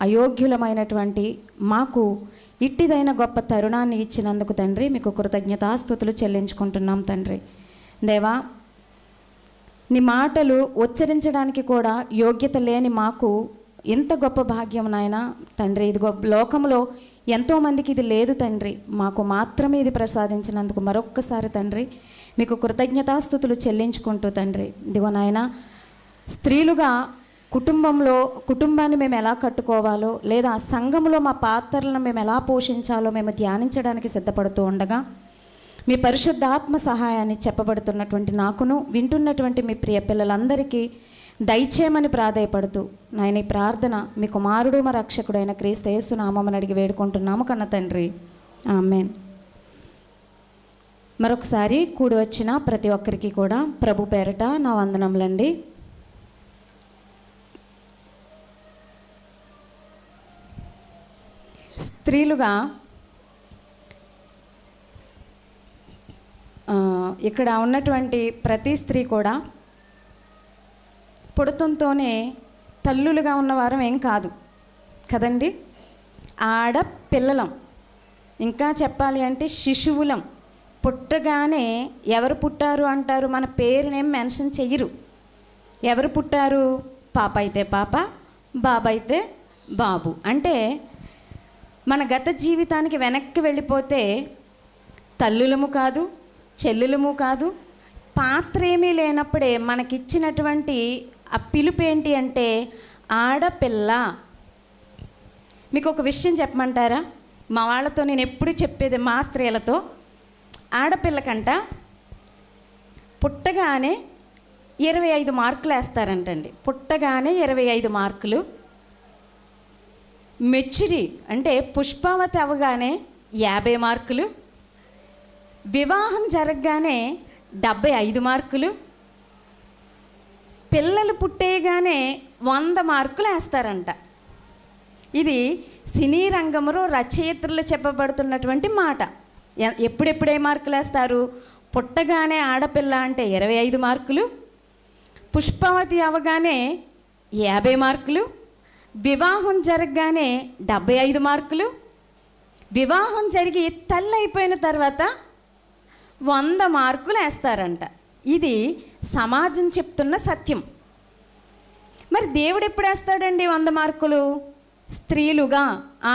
అయోగ్యులమైనటువంటి మాకు ఇట్టిదైన గొప్ప తరుణాన్ని ఇచ్చినందుకు తండ్రి మీకు కృతజ్ఞతాస్తుతులు చెల్లించుకుంటున్నాం తండ్రి. దేవా, నీ మాటలు ఉచ్చరించడానికి కూడా యోగ్యత లేని మాకు ఎంత గొప్ప భాగ్యం నాయనా తండ్రి. ఇది లోకంలో ఎంతోమందికి ఇది లేదు తండ్రి, మాకు మాత్రమే ఇది ప్రసాదించినందుకు మరొక్కసారి తండ్రి మీకు కృతజ్ఞతాస్తుతులు చెల్లించుకుంటూ తండ్రి, ఇదిగో నాయనా స్త్రీలుగా కుటుంబాన్ని మేము ఎలా కట్టుకోవాలో, లేదా సంఘంలో మా పాత్రలను మేము ఎలా పోషించాలో మేము ధ్యానించడానికి సిద్ధపడుతూ ఉండగా మీ పరిశుద్ధాత్మ సహాయాన్ని చెప్పబడుతున్నటువంటి నాకును వింటున్నటువంటి మీ ప్రియ పిల్లలందరికీ దయచేయమని ప్రాధేయపడుతూ నాయన ఈ ప్రార్థన మీ కుమారుడు మా రక్షకుడైన క్రీస్తు యేసు నామమున అడిగి వేడుకుంటున్నాము కన్న తండ్రి, ఆమేన్. మరొకసారి కూడి వచ్చిన ప్రతి ఒక్కరికి కూడా ప్రభు పేరట నా వందనములండి. స్త్రీలుగా ఇక్కడ ఉన్నటువంటి ప్రతి స్త్రీ కూడా పుడతంతోనే తల్లులుగా ఉన్నవారం ఏం కాదు కదండి. ఆడపిల్లలం, ఇంకా చెప్పాలి అంటే శిశువులం. పుట్టగానే ఎవరు పుట్టారు అంటారు, మన పేరునేం మెన్షన్ చెయ్యరు. ఎవరు పుట్టారు, పాప అయితే పాప, బాబు అయితే బాబు. అంటే మన గత జీవితానికి వెనక్కి వెళ్ళిపోతే తల్లులము కాదు, చెల్లులము కాదు, పాత్ర ఏమీ లేనప్పుడే మనకిచ్చినటువంటి ఆ పిలుపు ఏంటి అంటే ఆడపిల్ల. మీకు ఒక విషయం చెప్పమంటారా, మా వాళ్ళతో నేను ఎప్పుడు చెప్పేది, మా స్త్రీలతో, ఆడపిల్లకంట పుట్టగానే 25 మార్కులు వేస్తారంటండి. పుట్టగానే 25 మార్కులు. మెచ్యూరి అంటే పుష్పావతి అవగానే 50 మార్కులు. వివాహం జరగగానే 75 మార్కులు. పిల్లలు పుట్టేయగానే 100 మార్కులు వేస్తారంట. ఇది సినీ రంగంలో రచయిత్రులు చెప్పబడుతున్నటువంటి మాట. ఎప్పుడెప్పుడే మార్కులు వేస్తారు, పుట్టగానే ఆడపిల్ల అంటే 25 మార్కులు, పుష్పవతి అవగానే 50 మార్కులు, వివాహం జరగగానే 75 మార్కులు, వివాహం జరిగి తల్లి అయిపోయిన తర్వాత 100 మార్కులు వేస్తారంట. ఇది సమాజం చెప్తున్న సత్యం. మరి దేవుడు ఎప్పుడు వేస్తాడండి 100 మార్కులు? స్త్రీలుగా,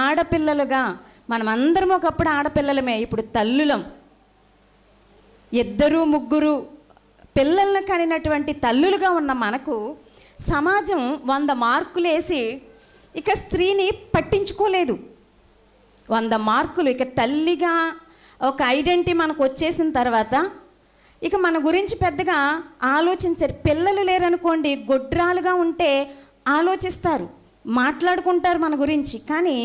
ఆడపిల్లలుగా, మనమందరం ఒకప్పుడు ఆడపిల్లలమే, ఇప్పుడు తల్లులం. 2, 3 పిల్లలను కనినటువంటి తల్లులుగా ఉన్న మనకు సమాజం 100 మార్కులు వేసి ఇక స్త్రీని పట్టించుకోలేదు. 100 మార్కులు ఇక తల్లిగా ఒక ఐడెంటిటీ మనకు వచ్చేసిన తర్వాత ఇక మన గురించి పెద్దగా ఆలోచించరు. పిల్లలు లేరనుకోండి, గొడ్రాలుగా ఉంటే ఆలోచిస్తారు, మాట్లాడుకుంటారు మన గురించి. కానీ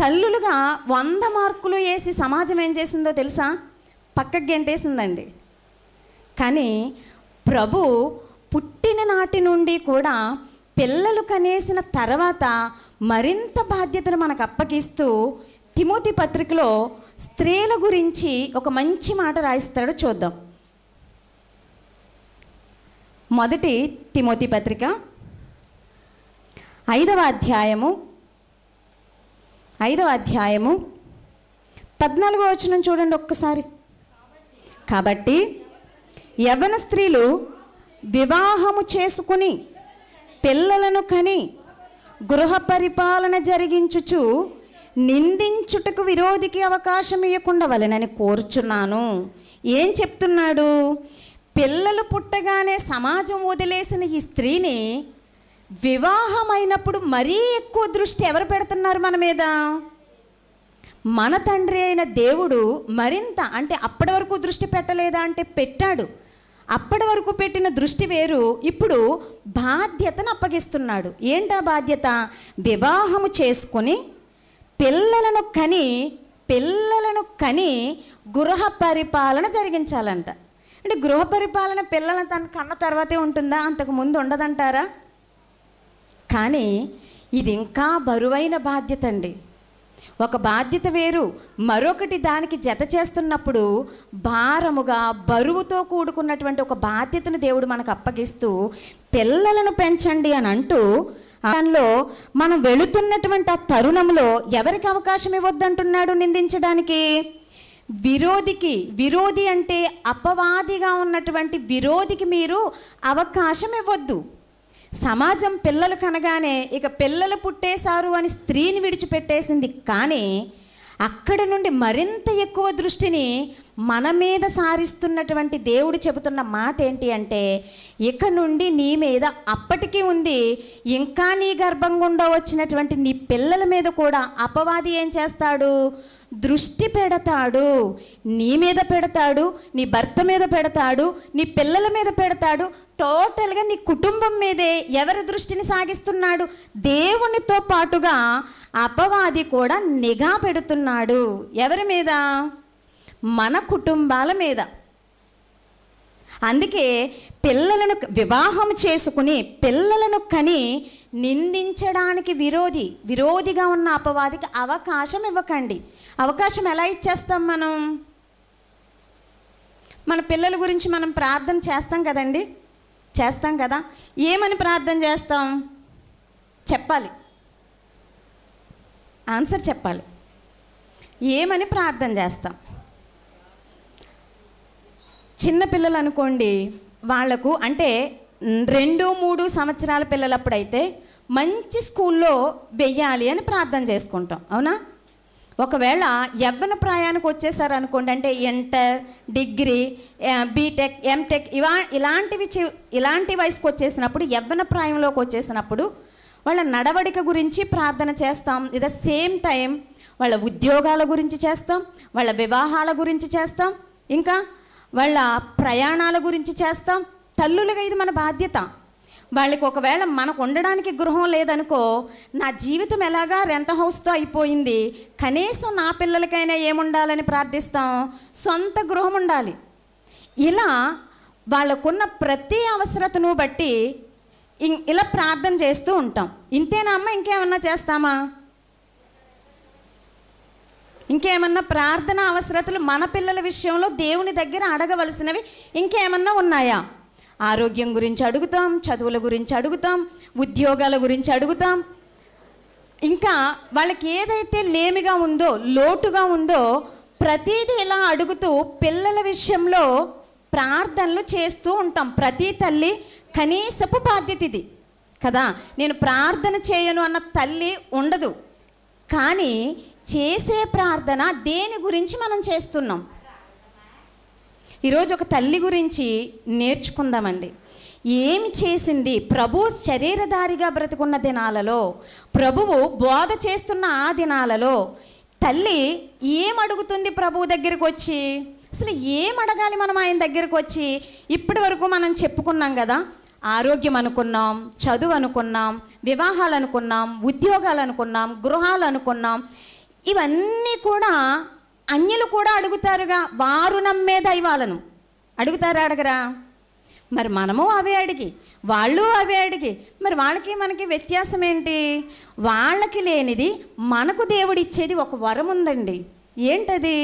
తల్లులుగా 100 మార్కులు వేసి సమాజం ఏం చేసిందో తెలుసా? పక్కకి గెంటేసిందండి. కానీ ప్రభు పుట్టిన నాటి నుండి కూడా పిల్లలు కనేసిన తర్వాత మరింత బాధ్యతను మనకు అప్పగిస్తూ తిమోతి పత్రికలో స్త్రీల గురించి ఒక మంచి మాట రాయిస్తాడో చూద్దాం. మొదటి తిమోతి పత్రిక 5వ అధ్యాయము 14వ వచనం చూడండి ఒక్కసారి. కాబట్టి యవ్వన స్త్రీలు వివాహము చేసుకుని పిల్లలను కని గృహ పరిపాలన జరిగించుచు నిందించుటకు విరోధికి అవకాశం ఇవ్వకుండా వలెనని కోరుచున్నాను. ఏం చెప్తున్నాడు? పిల్లలు పుట్టగానే సమాజం వదిలేసిన ఈ స్త్రీని వివాహమైనప్పుడు మరీ ఎక్కువ దృష్టి ఎవరు పెడుతున్నారు మన మీద? మన తండ్రి అయిన దేవుడు మరింత, అంటే అప్పటి వరకు దృష్టి పెట్టలేదా అంటే పెట్టాడు. అప్పటి వరకు పెట్టిన దృష్టి వేరు, ఇప్పుడు బాధ్యతను అప్పగిస్తున్నాడు. ఏంటా బాధ్యత? వివాహము చేసుకొని పిల్లలను కని గృహ పరిపాలన జరిగించాలంట. అంటే గృహ పరిపాలన పిల్లలను తన కన్న తర్వాతే ఉంటుందా? అంతకు ముందు ఉండదంటారా? కానీ ఇది ఇంకా బరువైన బాధ్యత అండి. ఒక బాధ్యత వేరు, మరొకటి దానికి జత చేస్తున్నప్పుడు భారముగా బరువుతో కూడుకున్నటువంటి ఒక బాధ్యతను దేవుడు మనకు అప్పగిస్తూ పిల్లలను పెంచండి అని అంటూ దానిలో మనం వెళుతున్నటువంటి ఆ తరుణంలో ఎవరికి అవకాశం ఇవ్వద్దంటున్నాడు నిందించడానికి? విరోధి అంటే అపవాదిగా ఉన్నటువంటి విరోధికి మీరు అవకాశం ఇవ్వద్దు. సమాజం పిల్లలు కనగానే ఇక పిల్లలు పుట్టేశారు అని స్త్రీని విడిచిపెట్టేసింది, కానీ అక్కడ నుండి మరింత ఎక్కువ దృష్టిని మన మీద సారిస్తున్నటువంటి దేవుడు చెబుతున్న మాట ఏంటి అంటే, ఇక నుండి నీ మీద అప్పటికీ ఉంది, ఇంకా నీ గర్భం గుండా వచ్చినటువంటి నీ పిల్లల మీద కూడా అపవాది ఏం చేస్తాడు? దృష్టి పెడతాడు. నీ మీద పెడతాడు, నీ భర్త మీద పెడతాడు, నీ పిల్లల మీద పెడతాడు. టోటల్గా నీ కుటుంబం మీదే ఎవరి దృష్టిని సాగిస్తున్నాడు? దేవునితో పాటుగా అపవాది కూడా నిఘా పెడుతున్నాడు. ఎవరి మీద? మన కుటుంబాల మీద. అందుకే పిల్లలను వివాహం చేసుకుని పిల్లలను కని నిందించడానికి విరోధిగా ఉన్న అపవాదికి అవకాశం ఇవ్వకండి. అవకాశం ఎలా ఇచ్చేస్తాం మనం? మన పిల్లల గురించి మనం ప్రార్థన చేస్తాం కదండి, చేస్తాం కదా. ఏమని ప్రార్థన చేస్తాం? చెప్పాలి, ఆన్సర్ చెప్పాలి. ఏమని ప్రార్థన చేస్తాం? చిన్నపిల్లలు అనుకోండి, వాళ్లకు అంటే 2-3 సంవత్సరాల పిల్లలప్పుడైతే మంచి స్కూల్లో వెయ్యాలి అని ప్రార్థన చేసుకుంటాం, అవునా? ఒకవేళ యవ్వన ప్రాయానికి వచ్చేసారు అనుకోండి, అంటే ఇంటర్, డిగ్రీ, బీటెక్, ఎంటెక్ ఇలాంటి వయసుకు వచ్చేసినప్పుడు, యవ్వన ప్రాయంలోకి వచ్చేసినప్పుడు వాళ్ళ నడవడిక గురించి ప్రార్థన చేస్తాం. ఇట్ ద సేమ్ టైం వాళ్ళ ఉద్యోగాల గురించి చేస్తాం, వాళ్ళ వివాహాల గురించి చేస్తాం, ఇంకా వాళ్ళ ప్రయాణాల గురించి చేస్తాం. తల్లులుగా ఇది మన బాధ్యత. వాళ్ళకి ఒకవేళ మనకు ఉండడానికి గృహం లేదనుకో, నా జీవితం ఎలాగా రెంట్ హౌస్తో అయిపోయింది, కనీసం నా పిల్లలకైనా ఏముండాలని ప్రార్థిస్తాం? సొంత గృహం ఉండాలి. ఇలా వాళ్ళకున్న ప్రతి అవసరతను బట్టి ఇలా ప్రార్థన చేస్తూ ఉంటాం. ఇంతేనా అమ్మ? ఇంకేమన్నా చేస్తామా? ఇంకేమన్నా ప్రార్థన అవసరతలు మన పిల్లల విషయంలో దేవుని దగ్గర అడగవలసినవి ఇంకేమన్నా ఉన్నాయా? ఆరోగ్యం గురించి అడుగుతాం, చదువుల గురించి అడుగుతాం, ఉద్యోగాల గురించి అడుగుతాం. ఇంకా వాళ్ళకి ఏదైతే లేమిగా ఉందో, లోటుగా ఉందో ప్రతిదీ ఇలా అడుగుతూ పిల్లల విషయంలో ప్రార్థనలు చేస్తూ ఉంటాం. ప్రతి తల్లి కనీసపు బాధ్యత ఇది కదా. నేను ప్రార్థన చేయను అన్న తల్లి ఉండదు. కానీ చేసే ప్రార్థన దేని గురించి మనం చేస్తున్నాం? ఈరోజు ఒక తల్లి గురించి నేర్చుకుందామండి. ఏమి చేసింది? ప్రభు శరీరధారిగా బ్రతుకున్న దినాలలో, ప్రభువు బోధ చేస్తున్న ఆ దినాలలో తల్లి ఏం అడుగుతుంది ప్రభువు దగ్గరికి వచ్చి? అసలు ఏం అడగాలి మనం ఆయన దగ్గరకు వచ్చి? ఇప్పటి వరకు మనం చెప్పుకున్నాం కదా, ఆరోగ్యం అనుకున్నాం, చదువు అనుకున్నాం, వివాహాలు అనుకున్నాం, ఉద్యోగాలు అనుకున్నాం, గృహాలు అనుకున్నాం. ఇవన్నీ కూడా అన్యులు కూడా అడుగుతారుగా. వారు నమ్మే దైవాలను అడుగుతారా? అడగరా? మరి మనము అవే అడిగి, వాళ్ళు అవే అడిగి, మరి వాళ్ళకి మనకి వ్యత్యాసం ఏంటి? వాళ్ళకి లేనిది మనకు దేవుడు ఇచ్చేది ఒక వరం ఉందండి. ఏంటది?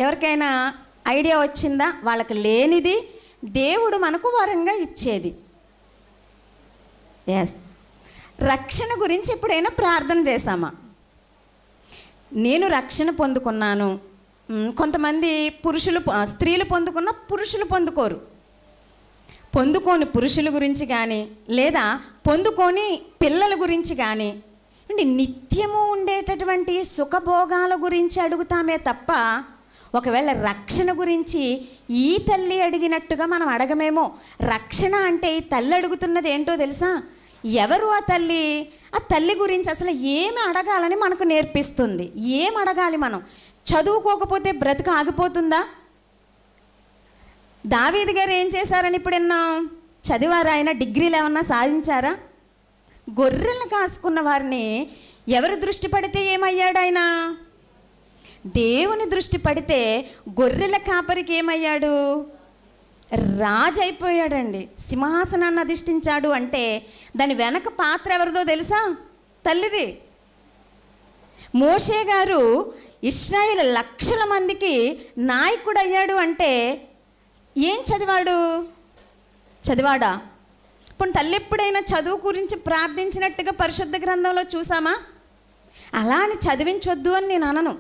ఎవరికైనా ఐడియా వచ్చిందా? వాళ్ళకి లేనిది దేవుడు మనకు వరంగా ఇచ్చేది. ఎస్, రక్షణ గురించి ఎప్పుడైనా ప్రార్థన చేశామా? నేను రక్షణ పొందుకున్నాను. కొంతమంది స్త్రీలు పొందుకున్న పురుషులు పొందుకోరు. పొందుకోని పురుషుల గురించి కానీ, లేదా పొందుకోని పిల్లల గురించి కానీ, అంటే నిత్యము ఉండేటటువంటి సుఖభోగాల గురించి అడుగుతామే తప్ప, ఒకవేళ రక్షణ గురించి ఈ తల్లి అడిగినట్టుగా మనం అడగమేమో. రక్షణ అంటే ఈ తల్లి అడుగుతున్నది ఏంటో తెలుసా? ఎవరు ఆ తల్లి? ఆ తల్లి గురించి అసలు ఏమి అడగాలని మనకు నేర్పిస్తుంది. ఏం అడగాలి మనం? చదువుకోకపోతే బ్రతుకు ఆగిపోతుందా? దావీదు గారు ఏం చేశారని ఇప్పుడు విన్నాం. చదివారా? ఆయన డిగ్రీలు ఏమన్నా సాధించారా? గొర్రెలను కాసుకున్న వారిని ఎవరు దృష్టి పడితే ఏమయ్యాడు ఆయన? దేవుని దృష్టి పడితే గొర్రెల కాపరికి ఏమయ్యాడు? రాజు అయిపోయాడండి. సింహాసనాన్ని అధిష్ఠించాడు. అంటే దాని వెనక పాత్ర ఎవరిదో తెలుసా? తల్లిది. మోషే గారు ఇశ్రాయేలు లక్షల మందికి నాయకుడు అయ్యాడు అంటే ఏం చదివాడు? చదివాడా? ఇప్పుడు తల్లి ఎప్పుడైనా చదువు గురించి ప్రార్థించినట్టుగా పరిశుద్ధ గ్రంథంలో చూసామా? అలా అని చదివించొద్దు అని నేను అనను.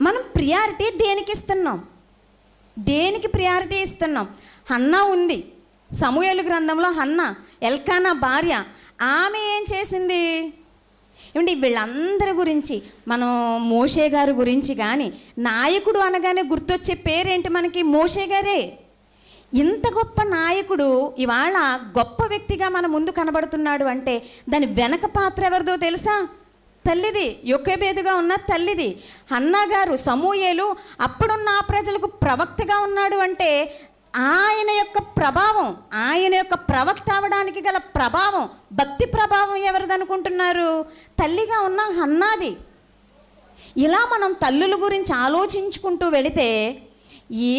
మనం ప్రియారిటీ దేనికి ఇస్తున్నాం? దేనికి ప్రియారిటీ ఇస్తున్నాం? హన్నా ఉంది, సమూయేలు గ్రంథంలో హన్నా, ఎల్కానా భార్య. ఆమె ఏం చేసింది? ఏమంటే వీళ్ళందరి గురించి మనం మోషే గారి గురించి కానీ, నాయకుడు అనగానే గుర్తొచ్చే పేరేంటి మనకి? మోషే గారే. ఇంత గొప్ప నాయకుడు ఇవాళ గొప్ప వ్యక్తిగా మన ముందు కనబడుతున్నాడు అంటే దాని వెనక పాత్ర ఎవరిదో తెలుసా? తల్లిది. యొకేబేదుగా ఉన్న తల్లిది. హన్నా గారు, సమూయేలు అప్పుడున్న ఆ ప్రజలకు ప్రవక్తగా ఉన్నాడు అంటే ఆయన యొక్క ప్రభావం, ఆయన యొక్క ప్రవక్త అవడానికి గల ప్రభావం, భక్తి ప్రభావం ఎవరిదనుకుంటున్నారు? తల్లిగా ఉన్న హన్నాది. ఇలా మనం తల్లుల గురించి ఆలోచించుకుంటూ వెళితే ఏ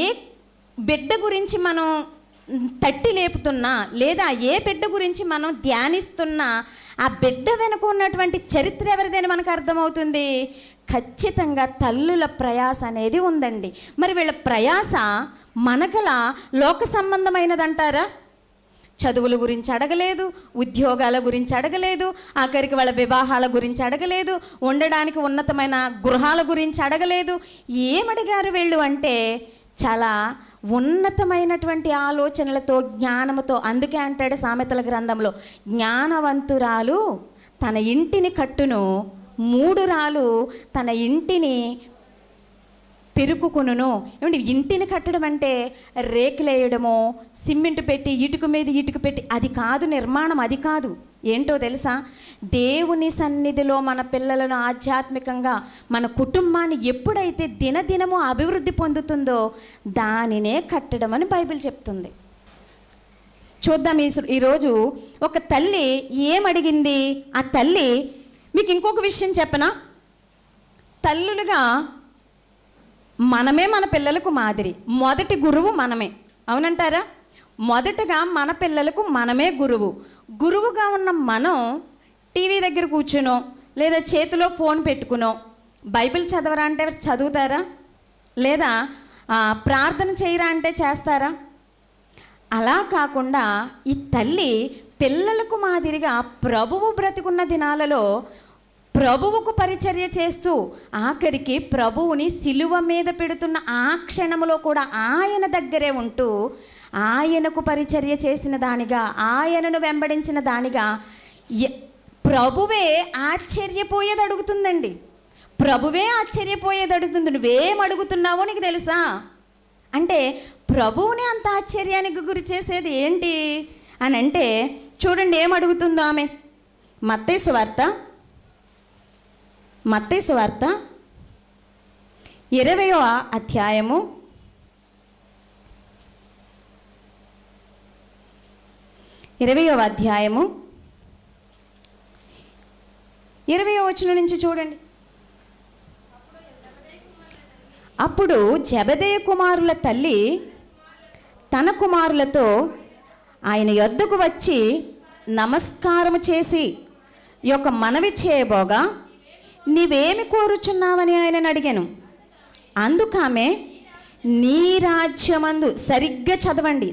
బిడ్డ గురించి మనం తట్టి లేపుతున్నా, లేదా ఏ బిడ్డ గురించి మనం ధ్యానిస్తున్నా ఆ బిడ్డ వెనుక ఉన్నటువంటి చరిత్ర ఎవరిదని మనకు అర్థమవుతుంది. ఖచ్చితంగా తల్లుల ప్రయాస అనేది ఉందండి. మరి వీళ్ళ ప్రయాస మనకల లోక సంబంధమైనదంటారా? చదువుల గురించి అడగలేదు, ఉద్యోగాల గురించి అడగలేదు, ఆఖరికి వాళ్ళ వివాహాల గురించి అడగలేదు, ఉండడానికి ఉన్నతమైన గృహాల గురించి అడగలేదు. ఏమడిగారు వీళ్ళు అంటే చాలా ఉన్నతమైనటువంటి ఆలోచనలతో, జ్ఞానముతో. అందుకే అంటాడు సామెతల గ్రంథంలో, జ్ఞానవంతురాలు తన ఇంటిని కట్టును, మూఢురాలు తన ఇంటిని పెరుకుకొనును. ఏమంటే ఇంటిని కట్టడం అంటే రేకులేయడమో, సిమెంట్ పెట్టి ఇటుక మీద ఇటుక పెట్టి అది కాదు నిర్మాణం. అది కాదు. ఏంటో తెలుసా? దేవుని సన్నిధిలో మన పిల్లలను ఆధ్యాత్మికంగా, మన కుటుంబాన్ని ఎప్పుడైతే దినదినము అభివృద్ధి పొందుతుందో దానినే కట్టడం అని బైబిల్ చెప్తుంది. చూద్దాం ఈరోజు ఒక తల్లి ఏమడిగింది. ఆ తల్లి, మీకు ఇంకొక విషయం చెప్పనా? తల్లులుగా మనమే మన పిల్లలకు మాదిరి. మొదటి గురువు మనమే, అవునంటారా? మొదటగా మన పిల్లలకు మనమే గురువు. గురువుగా ఉన్న మనం టీవీ దగ్గర కూర్చునో, లేదా చేతిలో ఫోన్ పెట్టుకునో బైబిల్ చదవరా అంటే చదువుతారా? లేదా ప్రార్థన చేయరా అంటే చేస్తారా? అలా కాకుండా ఈ తల్లి పిల్లలకు మాదిరిగా ప్రభువు బ్రతికున్న దినాలలో ప్రభువుకు పరిచర్య చేస్తూ, ఆఖరికి ప్రభువుని సిలువ మీద పెడుతున్న ఆ క్షణంలో కూడా ఆయన దగ్గరే ఉంటూ ఆయనకు పరిచర్య చేసిన దానిగా, ఆయనను వెంబడించిన దానిగా ప్రభువే ఆశ్చర్యపోయేది అడుగుతుందండి. ప్రభువే ఆశ్చర్యపోయేది అడుగుతుంది. నువ్వేం అడుగుతున్నావో నీకు తెలుసా అంటే ప్రభువుని అంత ఆశ్చర్యానికి గురి చేసేది ఏంటి అని అంటే, చూడండి ఏం అడుగుతుందో ఆమె. మత్తయి సువార్త 20వ అధ్యాయము 20వ వచనం నుంచి చూడండి. అప్పుడు జెబెదయి కుమారుల తల్లి తన కుమారులతో ఆయన యొద్దకు వచ్చి నమస్కారము చేసి యొక్క మనవి చేయబోగా, నీవేమి కోరుచున్నావని ఆయనను అడిగాను. అందుకామె, నీ రాజ్యమందు, సరిగ్గా చదవండి,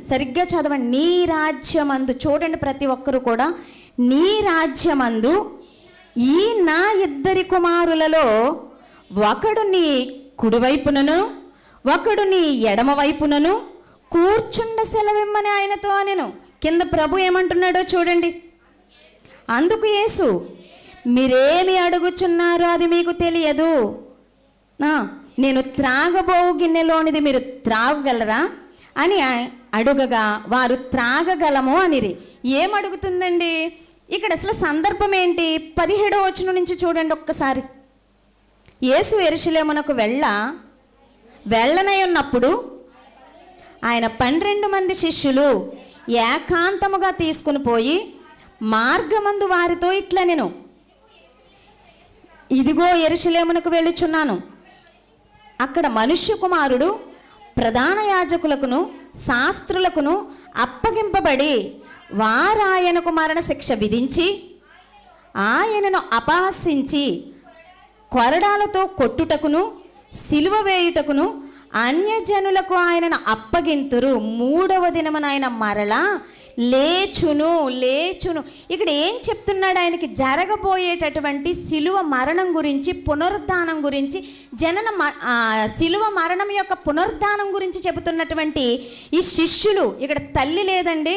నీ రాజ్యమందు. చూడండి ప్రతి ఒక్కరు కూడా, నీ రాజ్యమందు ఈ నా 2 కుమారులలో ఒకడు నీ కుడివైపునను ఒకడు నీ ఎడమ వైపునను కూర్చుండ సెలవిమ్మని ఆయనతో అనెను. కింద ప్రభు ఏమంటున్నాడో చూడండి. అందుకు యేసు, మీరేమి అడుగుచున్నారో అది మీకు తెలియదు. నేను త్రాగబోవు గిన్నెలోనిది మీరు త్రాగగలరా అని అడుగగా వారు త్రాగగలము అనిరి. ఏమడుగుతుందండి ఇక్కడ? అసలు సందర్భం ఏంటి? 17వ వచనం నుంచి చూడండి ఒక్కసారి. యేసు యెరూషలేమునకు వెళ్ళనై ఉన్నప్పుడు ఆయన 12 మంది శిష్యులు ఏకాంతముగా తీసుకుని పోయి మార్గమందు వారితో ఇట్లనెను, ఇదిగో యెరూషలేమునకు వెళ్ళుచున్నాను. అక్కడ మనుష్య కుమారుడు ప్రధాన యాజకులకును శాస్త్రులకును అప్పగింపబడి వారాయనకు మరణశిక్ష విధించి ఆయనను అపహాసించి కొరడాలతో కొట్టుటకును సిలువ వేయుటకును అన్యజనులకు ఆయనను అప్పగింతురు. 3వ దినమున ఆయన మరలా లేచును. లేచును. ఇక్కడ ఏం చెప్తున్నాడు? ఆయనకి జరగబోయేటటువంటి శిలువ మరణం గురించి, పునరుద్ధానం గురించి, శిలువ మరణం యొక్క పునరుద్ధానం గురించి చెబుతున్నటువంటి ఈ శిష్యులు, ఇక్కడ తల్లి లేదండి.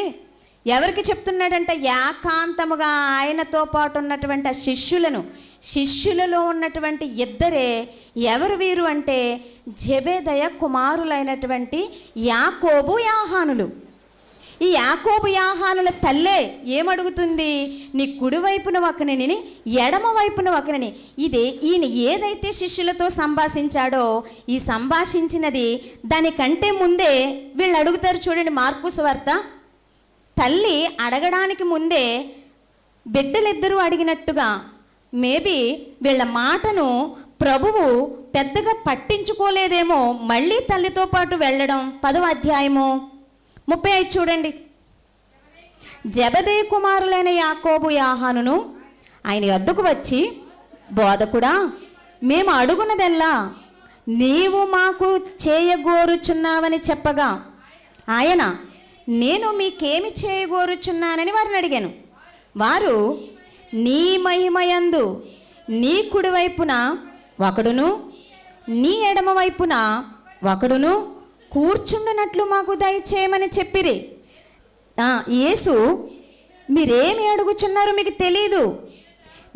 ఎవరికి చెప్తున్నాడంటే ఏకాంతముగా ఆయనతో పాటు ఉన్నటువంటి ఆ శిష్యులలో ఉన్నటువంటి ఇద్దరే. ఎవరు వీరు అంటే జెబెదయ కుమారులైనటువంటి యాకోబు, యాహానులు. ఈ యాకోబు, యాహానుల తల్లే ఏమడుగుతుంది? నీ కుడివైపున ఒకనిని, ఎడమ వైపున ఒకనిని. ఈయన ఏదైతే శిష్యులతో సంభాషించాడో, ఈ సంభాషించినది దానికంటే ముందే వీళ్ళు అడుగుతారు. చూడండి, మార్కు సువార్త. తల్లి అడగడానికి ముందే బిడ్డలిద్దరూ అడిగినట్టుగా మేబీ వీళ్ళ మాటను ప్రభువు పెద్దగా పట్టించుకోలేదేమో. మళ్ళీ తల్లితో పాటు వెళ్ళడం. 10వ అధ్యాయము 35 చూడండి. జెబెదయి కుమారులైన యాకోబు, యాహానును ఆయన వద్దకు వచ్చి, బోధకుడా, మేము అడుగునదెల్లా నీవు మాకు చేయగోరుచున్నావని చెప్పగా, ఆయన, నేను మీకేమి చేయగోరుచున్నానని వారిని అడిగాను. వారు, నీ మహిమయందు నీ కుడివైపున ఒకడును, నీ ఎడమ వైపున ఒకడును కూర్చుండునట్లు మాకు దయచేయమని చెప్పిరి. యేసు, మీరేమి అడుగుచున్నారో మీకు తెలీదు.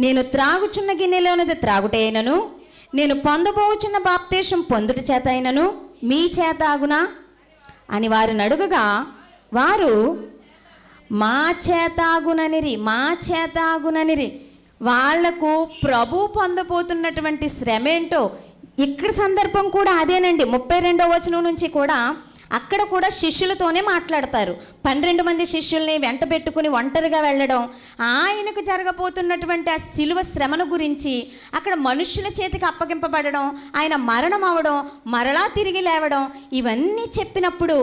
నేను త్రాగుచున్న గిన్నెలోనిది త్రాగుటైనను, నేను పొందబోచున్న బాప్తీసం పొందుట చేత అయినను మీ చేత ఆగునా అని వారిని అడుగగా, వారు మా చేతాగుననిరి. వాళ్లకు ప్రభు పొందబోతున్నటువంటి శ్రమ ఏంటో ఇక్కడ సందర్భం కూడా అదేనండి. 32వ వచనం నుంచి కూడా అక్కడ కూడా శిష్యులతోనే మాట్లాడతారు. 12 మంది శిష్యుల్ని వెంట పెట్టుకుని ఒంటరిగా వెళ్ళడం, ఆయనకు జరగబోతున్నటువంటి ఆ శిలువ శ్రమను గురించి, అక్కడ మనుష్యుల చేతికి అప్పగింపబడడం, ఆయన మరణం అవడం, మరలా తిరిగి లేవడం, ఇవన్నీ చెప్పినప్పుడు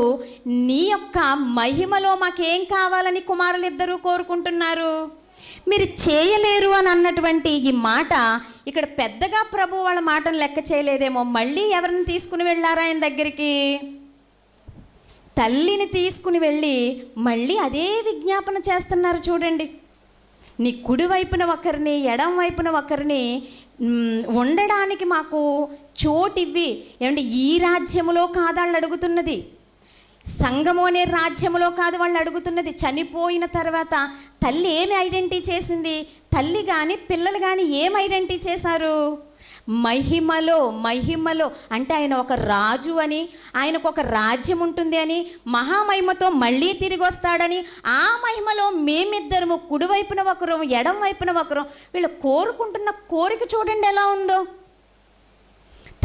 నీ యొక్క మహిమలో మాకేం కావాలని కుమారులిద్దరూ కోరుకుంటున్నారు, మీరు చేయలేరు అని అన్నటువంటి ఈ మాట ఇక్కడ పెద్దగా ప్రభు వాళ్ళ మాటను లెక్క చేయలేదేమో. మళ్ళీ ఎవరిని తీసుకుని వెళ్ళారా ఆయన దగ్గరికి? తల్లిని తీసుకుని వెళ్ళి మళ్ళీ అదే విజ్ఞాపన చేస్తున్నారు. చూడండి, నీ కుడివైపున ఒకరిని, ఎడం వైపున ఒకరిని ఉండడానికి మాకు చోటివ్వి. ఏమంటే ఈ రాజ్యములో కాదు వాళ్ళు అడుగుతున్నది, సంఘము అనే రాజ్యములో కాదు వాళ్ళు అడుగుతున్నది. చనిపోయిన తర్వాత తల్లి ఏమి ఐడెంటిటీ చేసింది? తల్లి కానీ పిల్లలు కానీ ఏం ఐడెంటిటీ చేశారు? మహిమలో అంటే ఆయన ఒక రాజు అని, ఆయనకు ఒక రాజ్యం ఉంటుంది అని, మహామహిమతో మళ్ళీ తిరిగి వస్తాడని, ఆ మహిమలో మేమిద్దరము కుడివైపున ఒకరు, ఎడం వైపున ఒకరు. వీళ్ళు కోరుకుంటున్న కోరిక చూడండి ఎలా ఉందో.